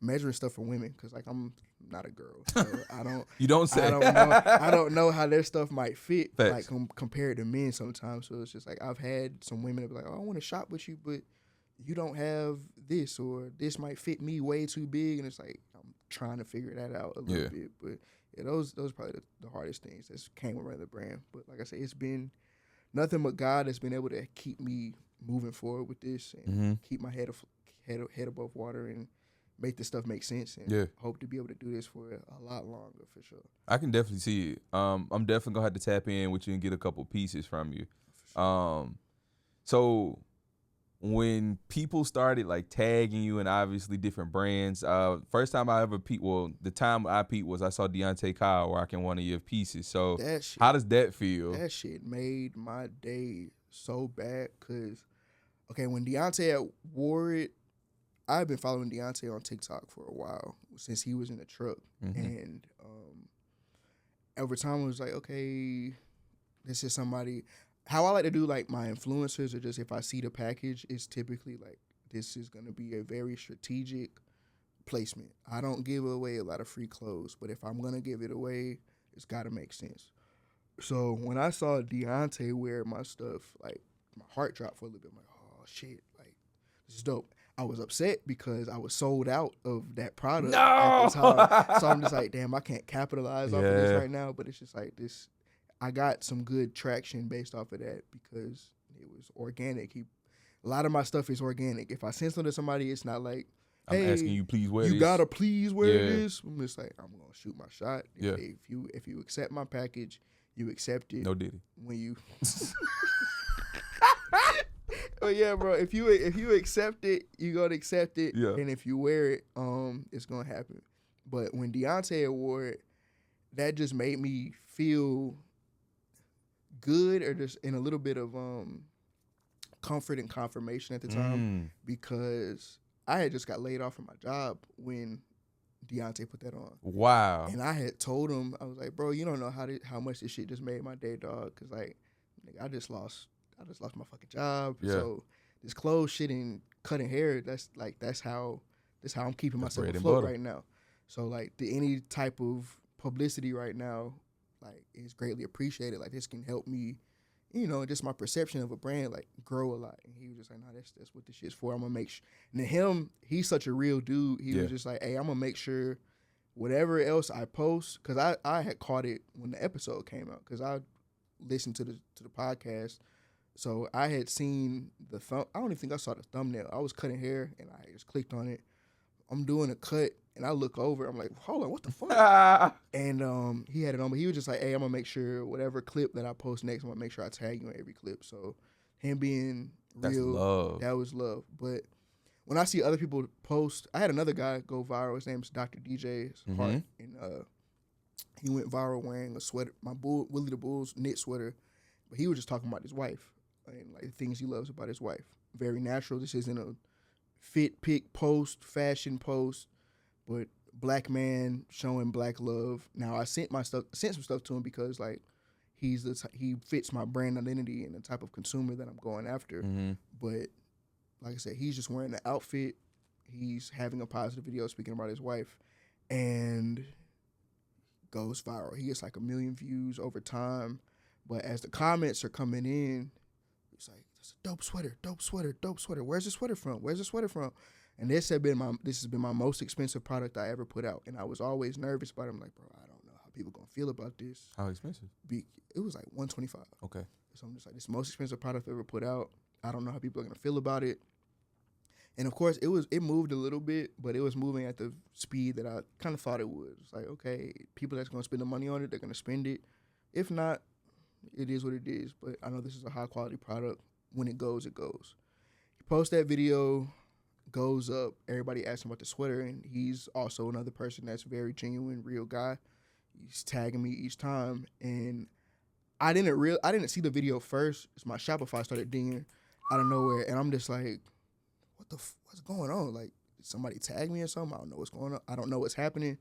B: measuring stuff for women, because like I'm not a girl, so I don't.
A: You don't say.
B: I don't know how their stuff might fit.
A: Facts.
B: Like compared to men sometimes. So it's just like I've had some women that be like, "Oh, I want to shop with you, but you don't have this, or this might fit me way too big," and it's like I'm trying to figure that out a little bit. But yeah, those are probably the hardest things that came around the brand. But like I said, it's been nothing but God that's been able to keep me moving forward with this and keep my head above water and make this stuff make sense, and hope to be able to do this for a lot longer for sure.
A: I can definitely see it. I'm definitely gonna have to tap in with you and get a couple pieces from you. Sure. So when people started like tagging you and obviously different brands, first time I ever the time I peeped was I saw Deontay Kyle rocking one of your pieces. So how does that feel?
B: That shit made my day so bad, because okay, when Deontay had wore it, I've been following Deontay on TikTok for a while, since he was in the truck. And over time I was like, okay, this is somebody. How I like to do like my influencers, or just if I see the package, it's typically like, this is going to be a very strategic placement. I don't give away a lot of free clothes, but if I'm going to give it away, it's got to make sense. So when I saw Deontay wear my stuff, like my heart dropped for a little bit. I'm like, oh shit, like this is dope. I was upset because I was sold out of that product at the time. So I'm just like, damn, I can't capitalize off of this right now. But it's just like this. I got some good traction based off of that because it was organic. A lot of my stuff is organic. If I send something to somebody, it's not like, hey,
A: I'm asking you, please wear this.
B: You gotta please wear this. I'm just like, I'm gonna shoot my shot. If you accept my package, you accept it.
A: No diddy.
B: When you But yeah, bro, if you accept it, you gonna accept it.
A: Yeah.
B: And if you wear it, it's gonna happen. But when Deontay wore it, that just made me feel good, or just in a little bit of comfort and confirmation at the time, because I had just got laid off from my job when Deontay put that on.
A: Wow.
B: And I had told him, I was like, bro, you don't know how much this shit just made my day, dog. Cause like, nigga, I just lost my fucking job. Yeah. So this clothes shit and cutting hair, that's how I'm keeping myself afloat right now. So like any type of publicity right now, like, is greatly appreciated. Like, this can help me, just my perception of a brand, like, grow a lot. And he was just like, nah, that's what this shit's for. I'm gonna make sure. And then him, he's such a real dude. He was just like, hey, I'm gonna make sure whatever else I post, because I had caught it when the episode came out, because I listened to the podcast. So I had seen the I don't even think I saw the thumbnail. I was cutting hair and I just clicked on it. I'm doing a cut and I look over. I'm like, hold on, what the fuck? And he had it on, but he was just like, hey, I'm gonna make sure whatever clip that I post next, I'm gonna make sure I tag you in every clip. So him being real,
A: love.
B: That was love. But when I see other people post, I had another guy go viral. His name's Dr. DJ Hart, and he went viral wearing a sweater, my Willie the Bull's knit sweater, but he was just talking about his wife and like the things he loves about his wife. Very natural. This isn't a fit pick post, fashion post, but black man showing black love. Now I sent some stuff to him because like he fits my brand identity and the type of consumer that I'm going after. But like I said, he's just wearing the outfit. He's having a positive video speaking about his wife, and goes viral. He gets like 1 million views over time. But as the comments are coming in, it's like, that's a dope sweater, dope sweater, dope sweater. Where's the sweater from? Where's the sweater from? And this has been my most expensive product I ever put out. And I was always nervous about it. I'm like, bro, I don't know how people gonna feel about this.
A: How expensive?
B: It was like $125.
A: Okay.
B: So I'm just like, this is the most expensive product I've ever put out. I don't know how people are gonna feel about it. And of course, it moved a little bit, but it was moving at the speed that I kind of thought it would. It's like, okay, people that's gonna spend the money on it, they're gonna spend it. If not, it is what it is. But I know this is a high quality product. When it goes, it goes. He posts that video, goes up. Everybody asks him about the sweater, and he's also another person that's very genuine, real guy. He's tagging me each time, and I didn't see the video first. My Shopify started dinging out of nowhere, and I'm just like, what's going on? Like, did somebody tag me or something? I don't know what's going on. I don't know what's happening,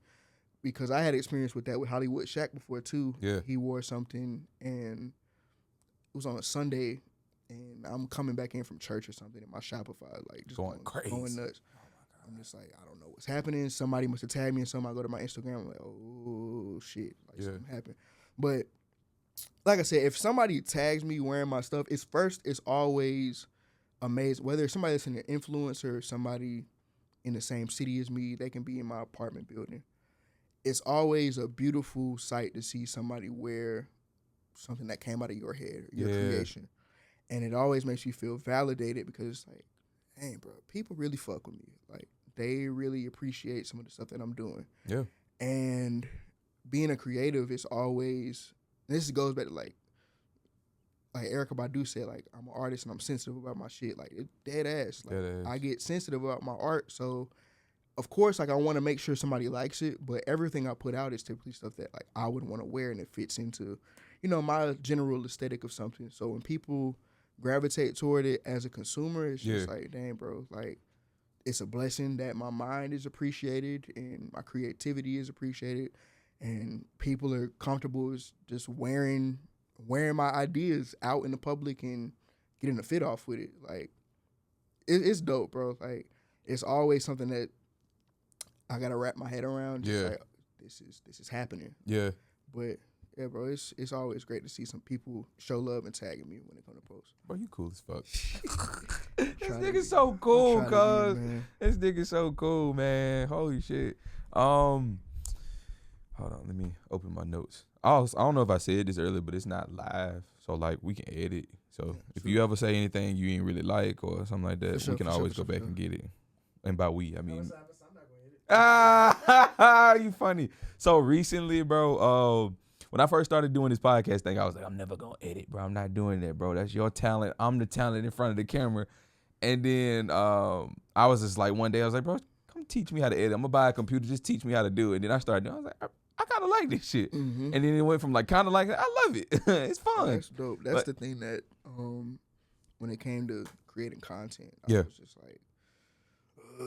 B: because I had experience with that with Hollywood Shaq before too.
A: Yeah. He
B: wore something, and it was on a Sunday, and I'm coming back in from church or something, and my Shopify like just going crazy, going nuts. Oh my God. I'm just like, I don't know what's happening. Somebody must have tagged me in something. I go to my Instagram, I'm like, oh shit, like something happened. But like I said, if somebody tags me wearing my stuff, it's always amazing. Whether it's somebody that's an influencer or somebody in the same city as me, they can be in my apartment building. It's always a beautiful sight to see somebody wear something that came out of your head, your creation. And it always makes you feel validated, because it's like, hey, bro, people really fuck with me. Like, they really appreciate some of the stuff that I'm doing. Yeah. And being a creative is always, this goes back to like Erykah Badu said, like, I'm an artist and I'm sensitive about my shit. Like, it's dead ass. Like, dead ass. I get sensitive about my art. So, of course, like, I want to make sure somebody likes it, but everything I put out is typically stuff that like I would want to wear, and it fits into, my general aesthetic of something. So when people gravitate toward it as a consumer, it's just like, dang, bro, like, it's a blessing that my mind is appreciated and my creativity is appreciated, and people are comfortable just wearing my ideas out in the public and getting a fit off with it. Like, it's dope, bro. Like, it's always something that I gotta wrap my head around. Just like, this is happening. Yeah. But yeah, bro, it's always great to see some people show love and tagging me when they come to post.
A: Bro, you cool as fuck. This nigga's so cool, cuz. This nigga's so cool, man. Holy shit. Hold on, let me open my notes. I don't know if I said this earlier, but it's not live, so like we can edit. So if you ever say anything you ain't really like or something like that, we can always go back and get it. And by we, I mean. You funny. So recently, bro, when I first started doing this podcast thing, I was like, I'm never gonna edit, bro. I'm not doing that, bro. That's your talent. I'm the talent in front of the camera. And then I was just like, one day I was like, bro, come teach me how to edit. I'm gonna buy a computer, just teach me how to do it. And then I started doing. I was like, I kind of like this shit.
B: Mm-hmm.
A: And then it went from like kind of like I love it. It's fun.
B: That's dope. That's the thing that when it came to creating content, I was just like,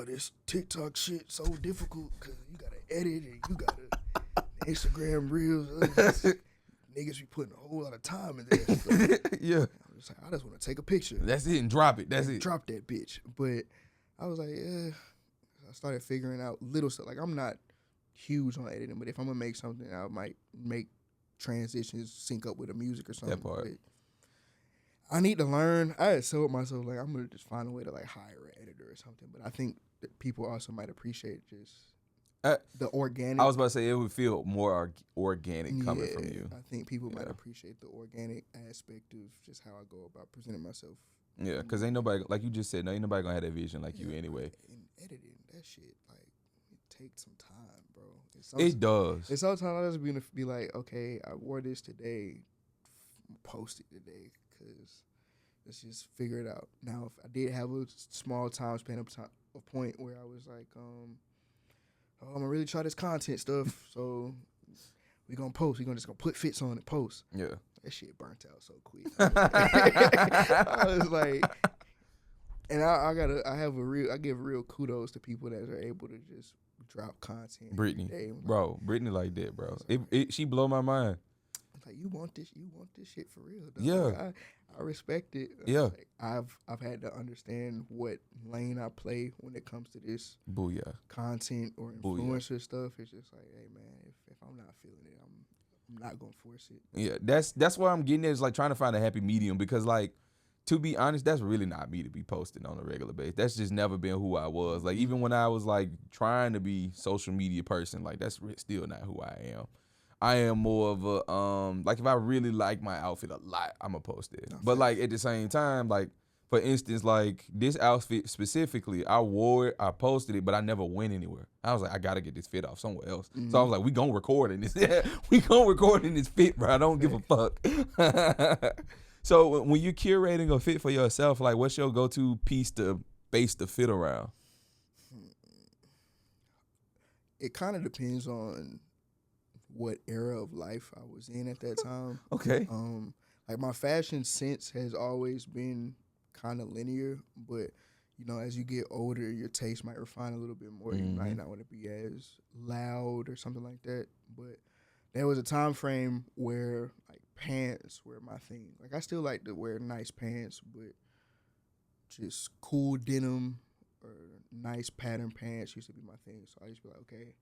B: this TikTok shit so difficult because you gotta edit and you gotta Instagram reels. Niggas be putting a whole lot of time in there. So
A: yeah.
B: I'm just like, I just want to take a picture.
A: That's it and drop it. That's it.
B: Drop that bitch. But I was like, I started figuring out little stuff. Like, I'm not huge on editing, but if I'm gonna make something, I might make transitions sync up with the music or something.
A: That part.
B: But I need to learn. I had told myself, like, I'm gonna just find a way to like hire an editor or something. But I think that people also might appreciate just the organic.
A: I was about to say it would feel more organic coming from you.
B: I think people might appreciate the organic aspect of just how I go about presenting myself.
A: Yeah, because ain't nobody, like you just said, ain't nobody gonna have that vision like you anyway.
B: And editing, that shit, like, it takes some time, bro.
A: It does.
B: And sometimes I just be like, okay, I wore this today, post it today, because let's just figure it out. Now, if I did have a small time span of time, a point where I was like, I'm gonna really try this content stuff, so we gonna post. We just gonna put fits on and post.
A: Yeah.
B: That shit burnt out so quick. I was like, and I give real kudos to people that are able to just drop content.
A: Brittany, Brittany like that, bro. She blow my mind.
B: Like, you want this shit for real, dog.
A: Yeah.
B: Like, I respect it.
A: Yeah.
B: Like, I've had to understand what lane I play when it comes to this content or influencer stuff. It's just like, hey man, if I'm not feeling it, I'm not gonna force it.
A: Yeah, that's why I'm getting at, is like trying to find a happy medium, because like, to be honest, that's really not me to be posting on a regular basis. That's just never been who I was. Like, even when I was like trying to be social media person, like that's still not who I am. I am more of a like, if I really like my outfit a lot, I'm gonna post it. But like at the same time, like for instance, like this outfit specifically, I wore it, I posted it, but I never went anywhere. I was like, I gotta get this fit off somewhere else. Mm-hmm. So I was like, we gonna record in this. We gonna record in this fit, bro. I don't give a fuck. So when you're curating a fit for yourself, like what's your go-to piece to base the fit around?
B: It kind of depends on what era of life I was in at that time.
A: Okay.
B: Like my fashion sense has always been kind of linear, but you know, as you get older, your taste might refine a little bit more. Mm-hmm. You might not want to be as loud or something like that. But there was a time frame where like pants were my thing. Like I still like to wear nice pants, but just cool denim or nice pattern pants used to be my thing. So I used to be like, okay,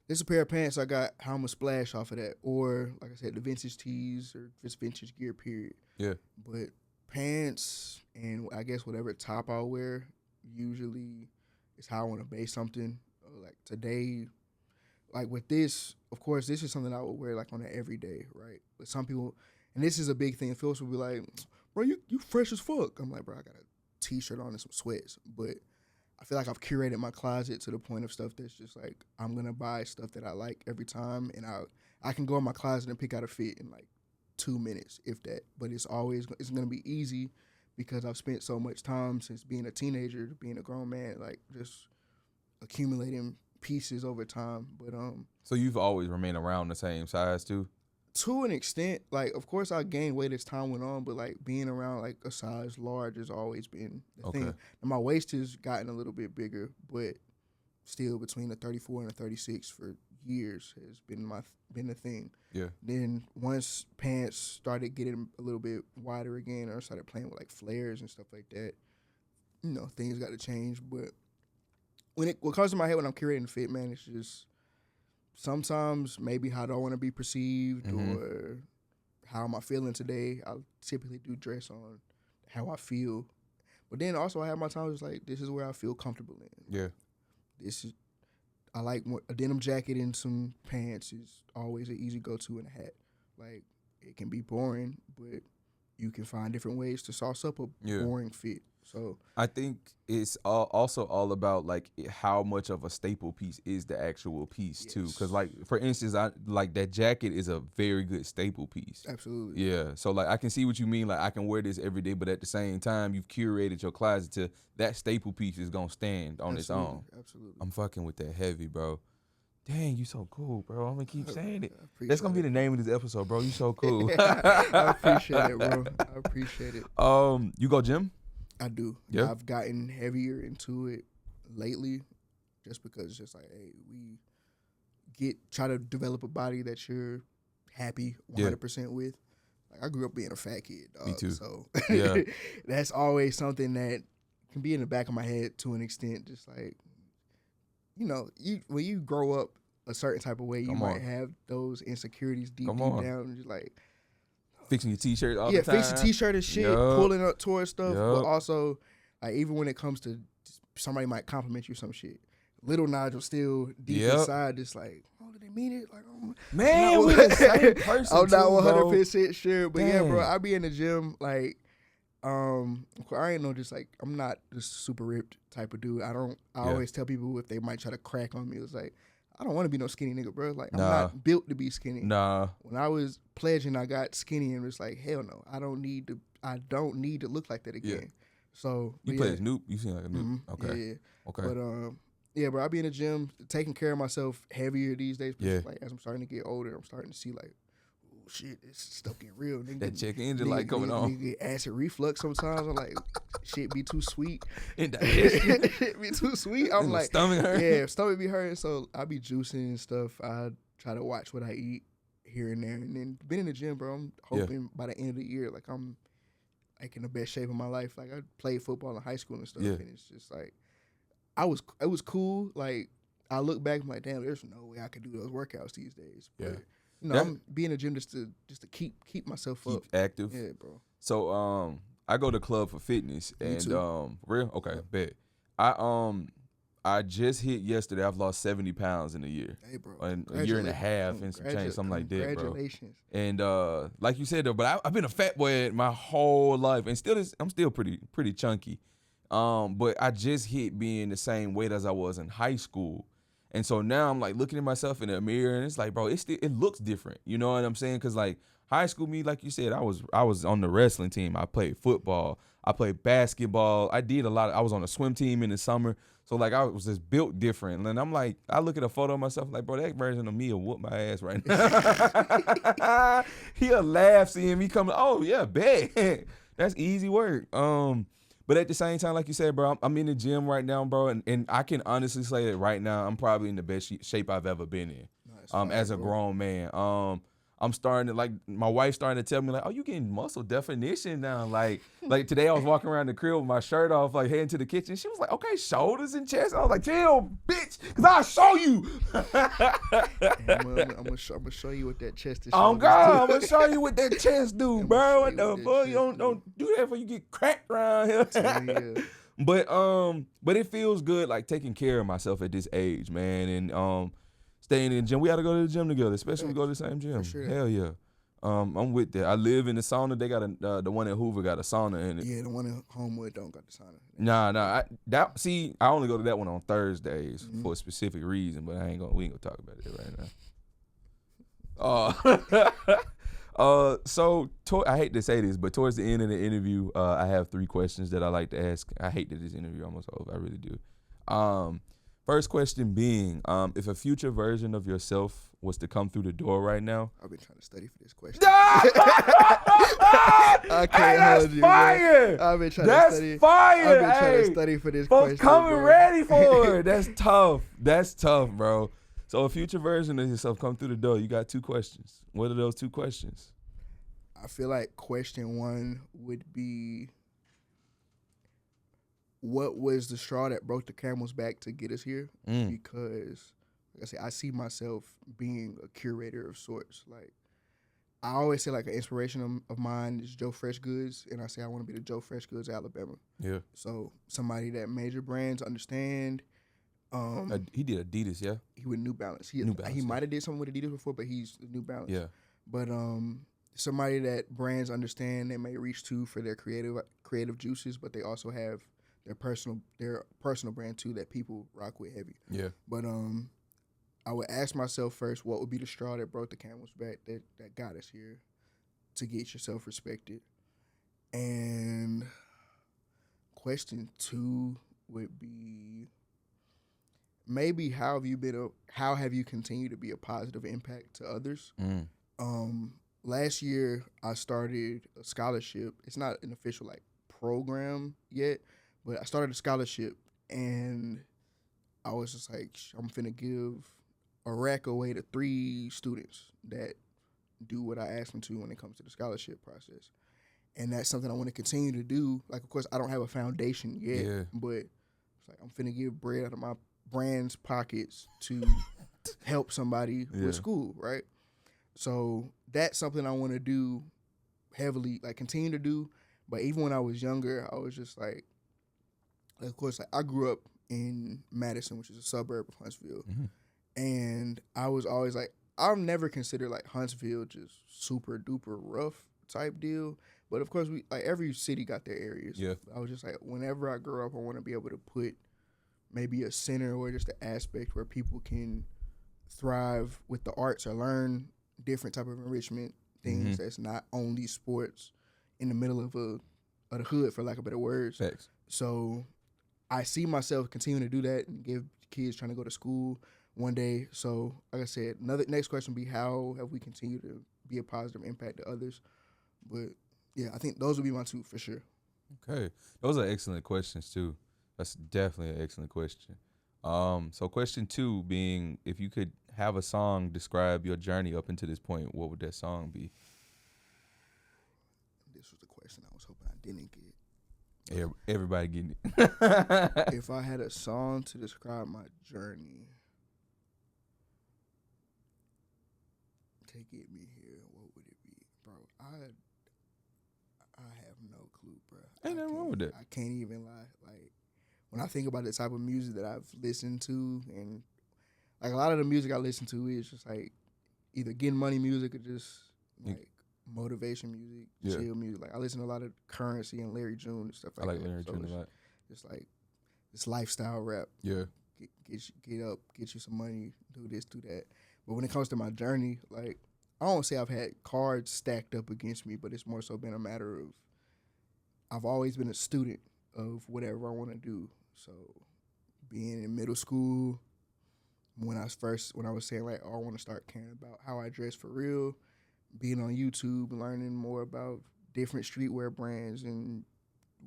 B: this is a pair of pants I got, how I'm going to splash off of that. Or, like I said, the vintage tees or just vintage gear, period.
A: Yeah.
B: But pants and I guess whatever top I'll wear usually is how I want to base something. Like today, like with this, of course, this is something I would wear like on an everyday, right? But some people, and this is a big thing, Phyllis will be like, bro, you fresh as fuck. I'm like, bro, I got a t-shirt on and some sweats. But I feel like I've curated my closet to the point of stuff that's just like, I'm going to buy stuff that I like every time, and I can go in my closet and pick out a fit in like 2 minutes, if that. But it's going to be easy because I've spent so much time since being a teenager to being a grown man, like just accumulating pieces over time. But
A: so you've always remained around the same size too?
B: To an extent. Like, of course, I gained weight as time went on, but like being around like a size large has always been the thing. And my waist has gotten a little bit bigger, but still between a 34 and a 36 for years has been the thing.
A: Yeah. Then
B: once pants started getting a little bit wider again, or started playing with like flares and stuff like that, you know, things got to change. But what comes to my head when I'm curating the fit, man, it's just sometimes maybe how do I want to be perceived, or how am I feeling today. I typically do dress on how I feel. But then also I have my times like, this is where I feel comfortable in.
A: Yeah.
B: I like a denim jacket and some pants is always an easy go-to, and a hat. Like, it can be boring, but you can find different ways to sauce up a boring fit. So
A: I think it's also all about like how much of a staple piece is the actual piece too. Because like for instance, I like that jacket is a very good staple piece.
B: Absolutely.
A: Yeah. So like I can see what you mean. Like I can wear this every day, but at the same time, you've curated your closet to that staple piece is gonna stand on its own.
B: Absolutely.
A: I'm fucking with that heavy, bro. Dang, you so cool, bro. I'm gonna keep saying it.
B: That's
A: gonna be the name of this episode, bro. You so cool.
B: I appreciate it, bro. I appreciate it.
A: You go gym?
B: I do.
A: Yeah.
B: I've gotten heavier into it lately, just because it's just like, hey, we try to develop a body that you're happy 100% with. Like I grew up being a fat kid, dog.
A: Me too.
B: So
A: Yeah.
B: that's always something that can be in the back of my head to an extent. Just like, you know, when you grow up a certain type of way, you might have those insecurities deep down. And just like
A: fixing your t-shirt all the time.
B: Yeah, fixing t-shirt and shit, pulling up towards stuff. But also, like even when it comes to somebody might compliment you some shit, little Nigel still deep inside, just like, oh, did they mean it? Like, oh,
A: man, we the same person.
B: I'm not 100% sure, but
A: Dang.
B: yeah, bro, I be in the gym like. I ain't no just like I'm not just super ripped type of dude. I always tell people if they might try to crack on me, it's like I don't want to be no skinny nigga, bro. Like I'm not built to be skinny.
A: Nah.
B: When I was pledging, I got skinny and was like, hell no, I don't need to look like that again.
A: Yeah.
B: So
A: you play as Noob? You seem like a Noob.
B: Mm-hmm.
A: Okay.
B: Yeah.
A: Okay.
B: But yeah, bro, I be in the gym taking care of myself heavier these days.
A: Yeah.
B: Like as I'm starting to get older, I'm starting to see like, shit, this stuff getting real. Nigga,
A: that check engine light coming on.
B: Nigga get acid reflux sometimes. I'm like, shit be too sweet.
A: Shit
B: be too sweet. I'm like,
A: stomach hurt.
B: Yeah, stomach be hurting. So I be juicing and stuff. I try to watch what I eat here and there. And then been in the gym, bro. I'm hoping by the end of the year, like I'm like in the best shape of my life. Like I played football in high school and stuff. And it's just like, it was cool. Like I look back, I'm like, damn, there's no way I could do those workouts these days. But, you know, I'm being in the gym just to keep myself up.
A: Active.
B: Yeah, bro.
A: So I go to club for fitness and real? Okay, bet. I just hit yesterday. I've lost 70 pounds in a year.
B: Hey, bro.
A: In a year and a half and some change, something like that, bro.
B: Congratulations.
A: And like you said though, but I've been a fat boy my whole life and I'm still pretty chunky. But I just hit being the same weight as I was in high school. And so now I'm like looking at myself in the mirror and it's like, bro, it looks different. You know what I'm saying? Cause like high school me, like you said, I was on the wrestling team. I played football. I played basketball. I did a lot. I was on a swim team in the summer. So like I was just built different. And I'm like, I look at a photo of myself like, bro, that version of me will whoop my ass right now. He'll laugh seeing me coming. Oh yeah, bet. That's easy work. But at the same time, like you said, bro, I'm in the gym right now, bro, and I can honestly say that right now I'm probably in the best shape I've ever been in. Nice, as a grown man. I'm starting to, like, my wife's starting to tell me, like, oh, you getting muscle definition now. Like today I was walking around the crib with my shirt off, like, heading to the kitchen. She was like, okay, shoulders and chest. I was like, chill, bitch, because I'll show you.
B: I'm going to show you what that chest is.
A: Oh, God, I'm going to show you what that chest do, bro. What the fuck? You don't do that before you get cracked around here.
B: Yeah.
A: But it feels good, like, taking care of myself at this age, man, and staying in the gym. We got to go to the gym together, especially when we go to the same gym.
B: Sure.
A: Hell yeah. I'm with that. I live in the sauna. They got the one at Hoover got a sauna in it.
B: Yeah, the one in Homewood don't got the sauna.
A: Nah. I only go to that one on Thursdays for a specific reason, but we ain't gonna talk about it right now. So I hate to say this, but towards the end of the interview, I have 3 questions that I like to ask. I hate that this interview almost over. I really do. First question being, if a future version of yourself was to come through the door right now.
B: I've been trying to study for this question. I can't hold you,
A: fire.
B: Bro. I've been trying
A: to
B: study.
A: Fire.
B: I've been trying to study for this question.
A: Coming
B: bro.
A: ready for it. That's tough. That's tough, bro. So a future version of yourself come through the door. You got 2 questions. What are those 2 questions?
B: I feel like question 1 would be, what was the straw that broke the camel's back to get us here? Because, like I say, I see myself being a curator of sorts. Like, I always say, like, an inspiration of mine is Joe Freshgoods, and I say I want to be the Joe Freshgoods of Alabama.
A: Yeah.
B: So somebody that major brands understand.
A: He did Adidas, yeah?
B: He with New Balance. He might have did something with Adidas before, but he's New Balance.
A: Yeah.
B: But somebody that brands understand they may reach to for their creative juices, but they also have their personal brand too that people rock with heavy.
A: Yeah.
B: But I would ask myself first, what would be the straw that broke the camel's back that got us here to get yourself respected? And question 2 would be maybe how have you continued to be a positive impact to others? Last year I started a scholarship. It's not an official like program yet, but I started a scholarship, and I was just like, I'm finna give a rack away to 3 students that do what I asked them to when it comes to the scholarship process. And that's something I want to continue to do. Like, of course, I don't have a foundation yet, but it's like I'm finna give bread out of my brand's pockets to help somebody with school, right? So that's something I want to do heavily, like continue to do. But even when I was younger, I was just like of course, like I grew up in Madison, which is a suburb of Huntsville. And I was always like, I've never considered like Huntsville just super duper rough type deal. But of course, we like every city got their areas.
A: Yeah.
B: I was just like, whenever I grow up, I want to be able to put maybe a center or just an aspect where people can thrive with the arts or learn different type of enrichment things that's not only sports in the middle of the hood, for lack of better words.
A: Facts.
B: So I see myself continuing to do that and give kids trying to go to school one day. So like I said, next question would be how have we continued to be a positive impact to others? But yeah, I think those would be my 2 for sure.
A: Okay. Those are excellent questions too. That's definitely an excellent question. So question 2 being, if you could have a song describe your journey up until this point, what would that song be?
B: This was the question I was hoping I didn't get.
A: Everybody getting it.
B: If I had a song to describe my journey to get me here, what would it be? Bro, I have no clue, bro.
A: Ain't nothing wrong with that.
B: I can't even lie. Like, when I think about the type of music that I've listened to, and like a lot of the music I listen to is just like either getting money music or just like motivation music, chill music. Like I listen to a lot of Currency and Larry June and stuff like that.
A: I like Larry June a lot.
B: It's like this lifestyle rap.
A: Yeah.
B: Get up, get you some money, do this, do that. But when it comes to my journey, like I don't say I've had cards stacked up against me, but it's more so been a matter of I've always been a student of whatever I want to do. So being in middle school, when I was saying like, oh, I want to start caring about how I dress for real, being on YouTube, learning more about different streetwear brands and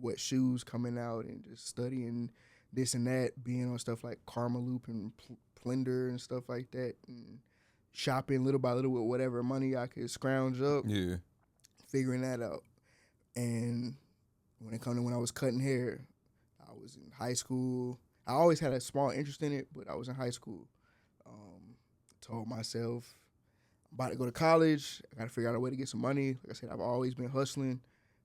B: what shoes coming out, and just studying this and that, being on stuff like Karma Loop and Plender and stuff like that, and shopping little by little with whatever money I could scrounge up, figuring that out. And when it come to when I was cutting hair, I was in high school. I always had a small interest in it, but I was in high school. Told myself, I'm about to go to college. I got to figure out a way to get some money. Like I said, I've always been hustling,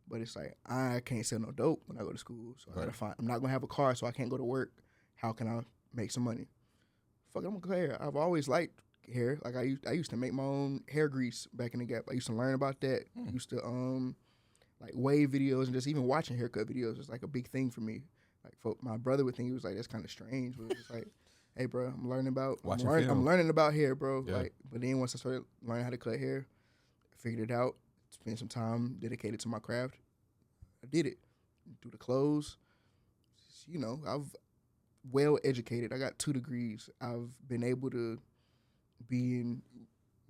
B: but it's like I can't sell no dope when I go to school. So I got to find. I'm not gonna have a car, so I can't go to work. How can I make some money? Fuck, I'm gonna cut hair. I've always liked hair. Like I used to make my own hair grease back in the Gap. I used to learn about that. I used to like wave videos and just even watching haircut videos was like a big thing for me. Like for my brother would think he was like, that's kind of strange, but it was like, hey bro, I'm learning about hair, bro.
A: Yeah.
B: Like, but then once I started learning how to cut hair, I figured it out. Spent some time dedicated to my craft. I did it. Do the clothes. You know, I've well educated. I got 2 degrees. I've been able to be in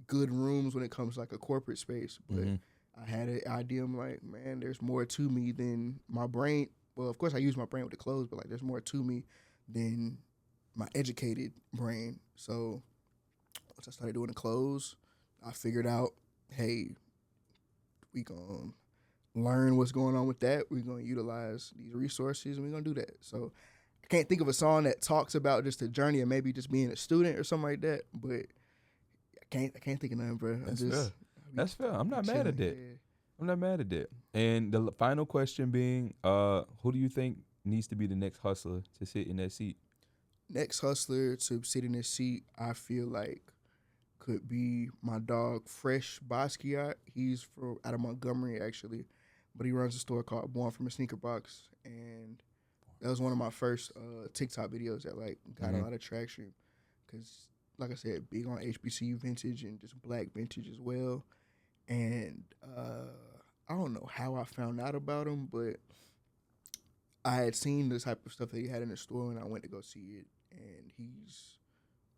B: good rooms when it comes to like a corporate space, but I had an idea. I'm like, man, there's more to me than my brain. Well, of course, I use my brain with the clothes, but like, there's more to me than my educated brain. So once I started doing the clothes, I figured out, hey, we gonna learn what's going on with that. We're gonna utilize these resources, and we're gonna do that. So I can't think of a song that talks about just the journey of maybe just being a student or something like that, but I can't think of nothing, bro.
A: That's fair. I'm not mad at that.
B: Yeah.
A: I'm not mad at that. And the final question being, who do you think needs to be the next hustler to sit in that seat?
B: Next hustler to sit in this seat, I feel like could be my dog Fresh Basquiat. He's from out of Montgomery actually, but he runs a store called Born from a Sneaker Box, and that was one of my first TikTok videos that like got a lot of traction, because like I said, big on HBCU vintage and just black vintage as well. And I don't know how I found out about him, but I had seen the type of stuff that he had in the store, and I went to go see it. And he's,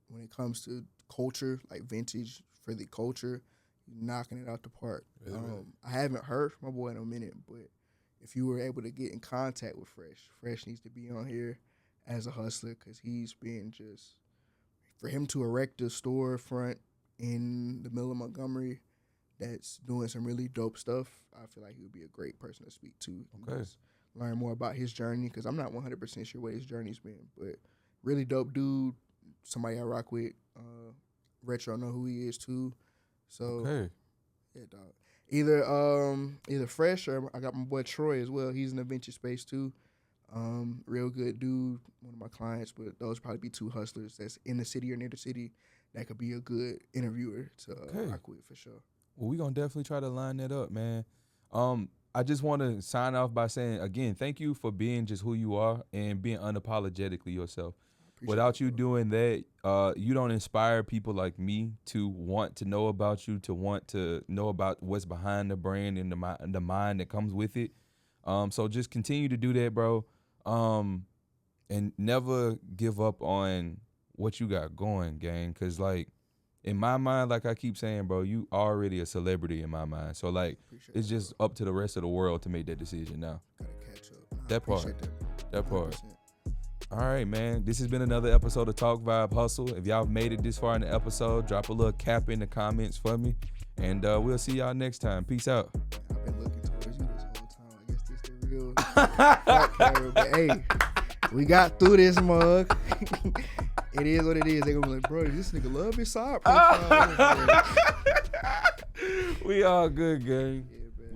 B: when it comes to culture, like vintage for the culture, he's knocking it out the park. Really? I haven't heard from my boy in a minute, but if you were able to get in contact with Fresh needs to be on here as a hustler, because he's been just, for him to erect a storefront in the middle of Montgomery that's doing some really dope stuff, I feel like he would be a great person to speak to.
A: Okay.
B: Learn more about his journey, because I'm not 100% sure what his journey's been, but really dope dude, somebody I rock with. Retro know who he is too. So yeah, dog. Either Fresh, or I got my boy Troy as well. He's in the vintage space too. Real good dude, one of my clients, but those probably be two hustlers that's in the city or near the city that could be a good interviewer to rock with for sure.
A: Well, we're going to definitely try to line that up, man. I just want to sign off by saying, again, thank you for being just who you are and being unapologetically yourself. Without you doing that, you don't inspire people like me to want to know about you, to want to know about what's behind the brand and the mind that comes with it. So just continue to do that, bro. And never give up on what you got going, gang. Because, like, in my mind, like I keep saying, bro, you already a celebrity in my mind. So, like, it's just up to the rest of the world to make that decision now.
B: Gotta catch up.
A: That part. That part.
B: 100%.
A: All right, man. This has been another episode of Talk Vibe Hustle. If y'all made it this far in the episode, drop a little cap in the comments for me. And we'll see y'all next time. Peace out.
B: I've been looking towards you this whole time. I guess this the real fact camera. But hey, we got through this mug. It is what it is. They gonna be like, bro, this nigga love his side profile.
A: We all good, gang.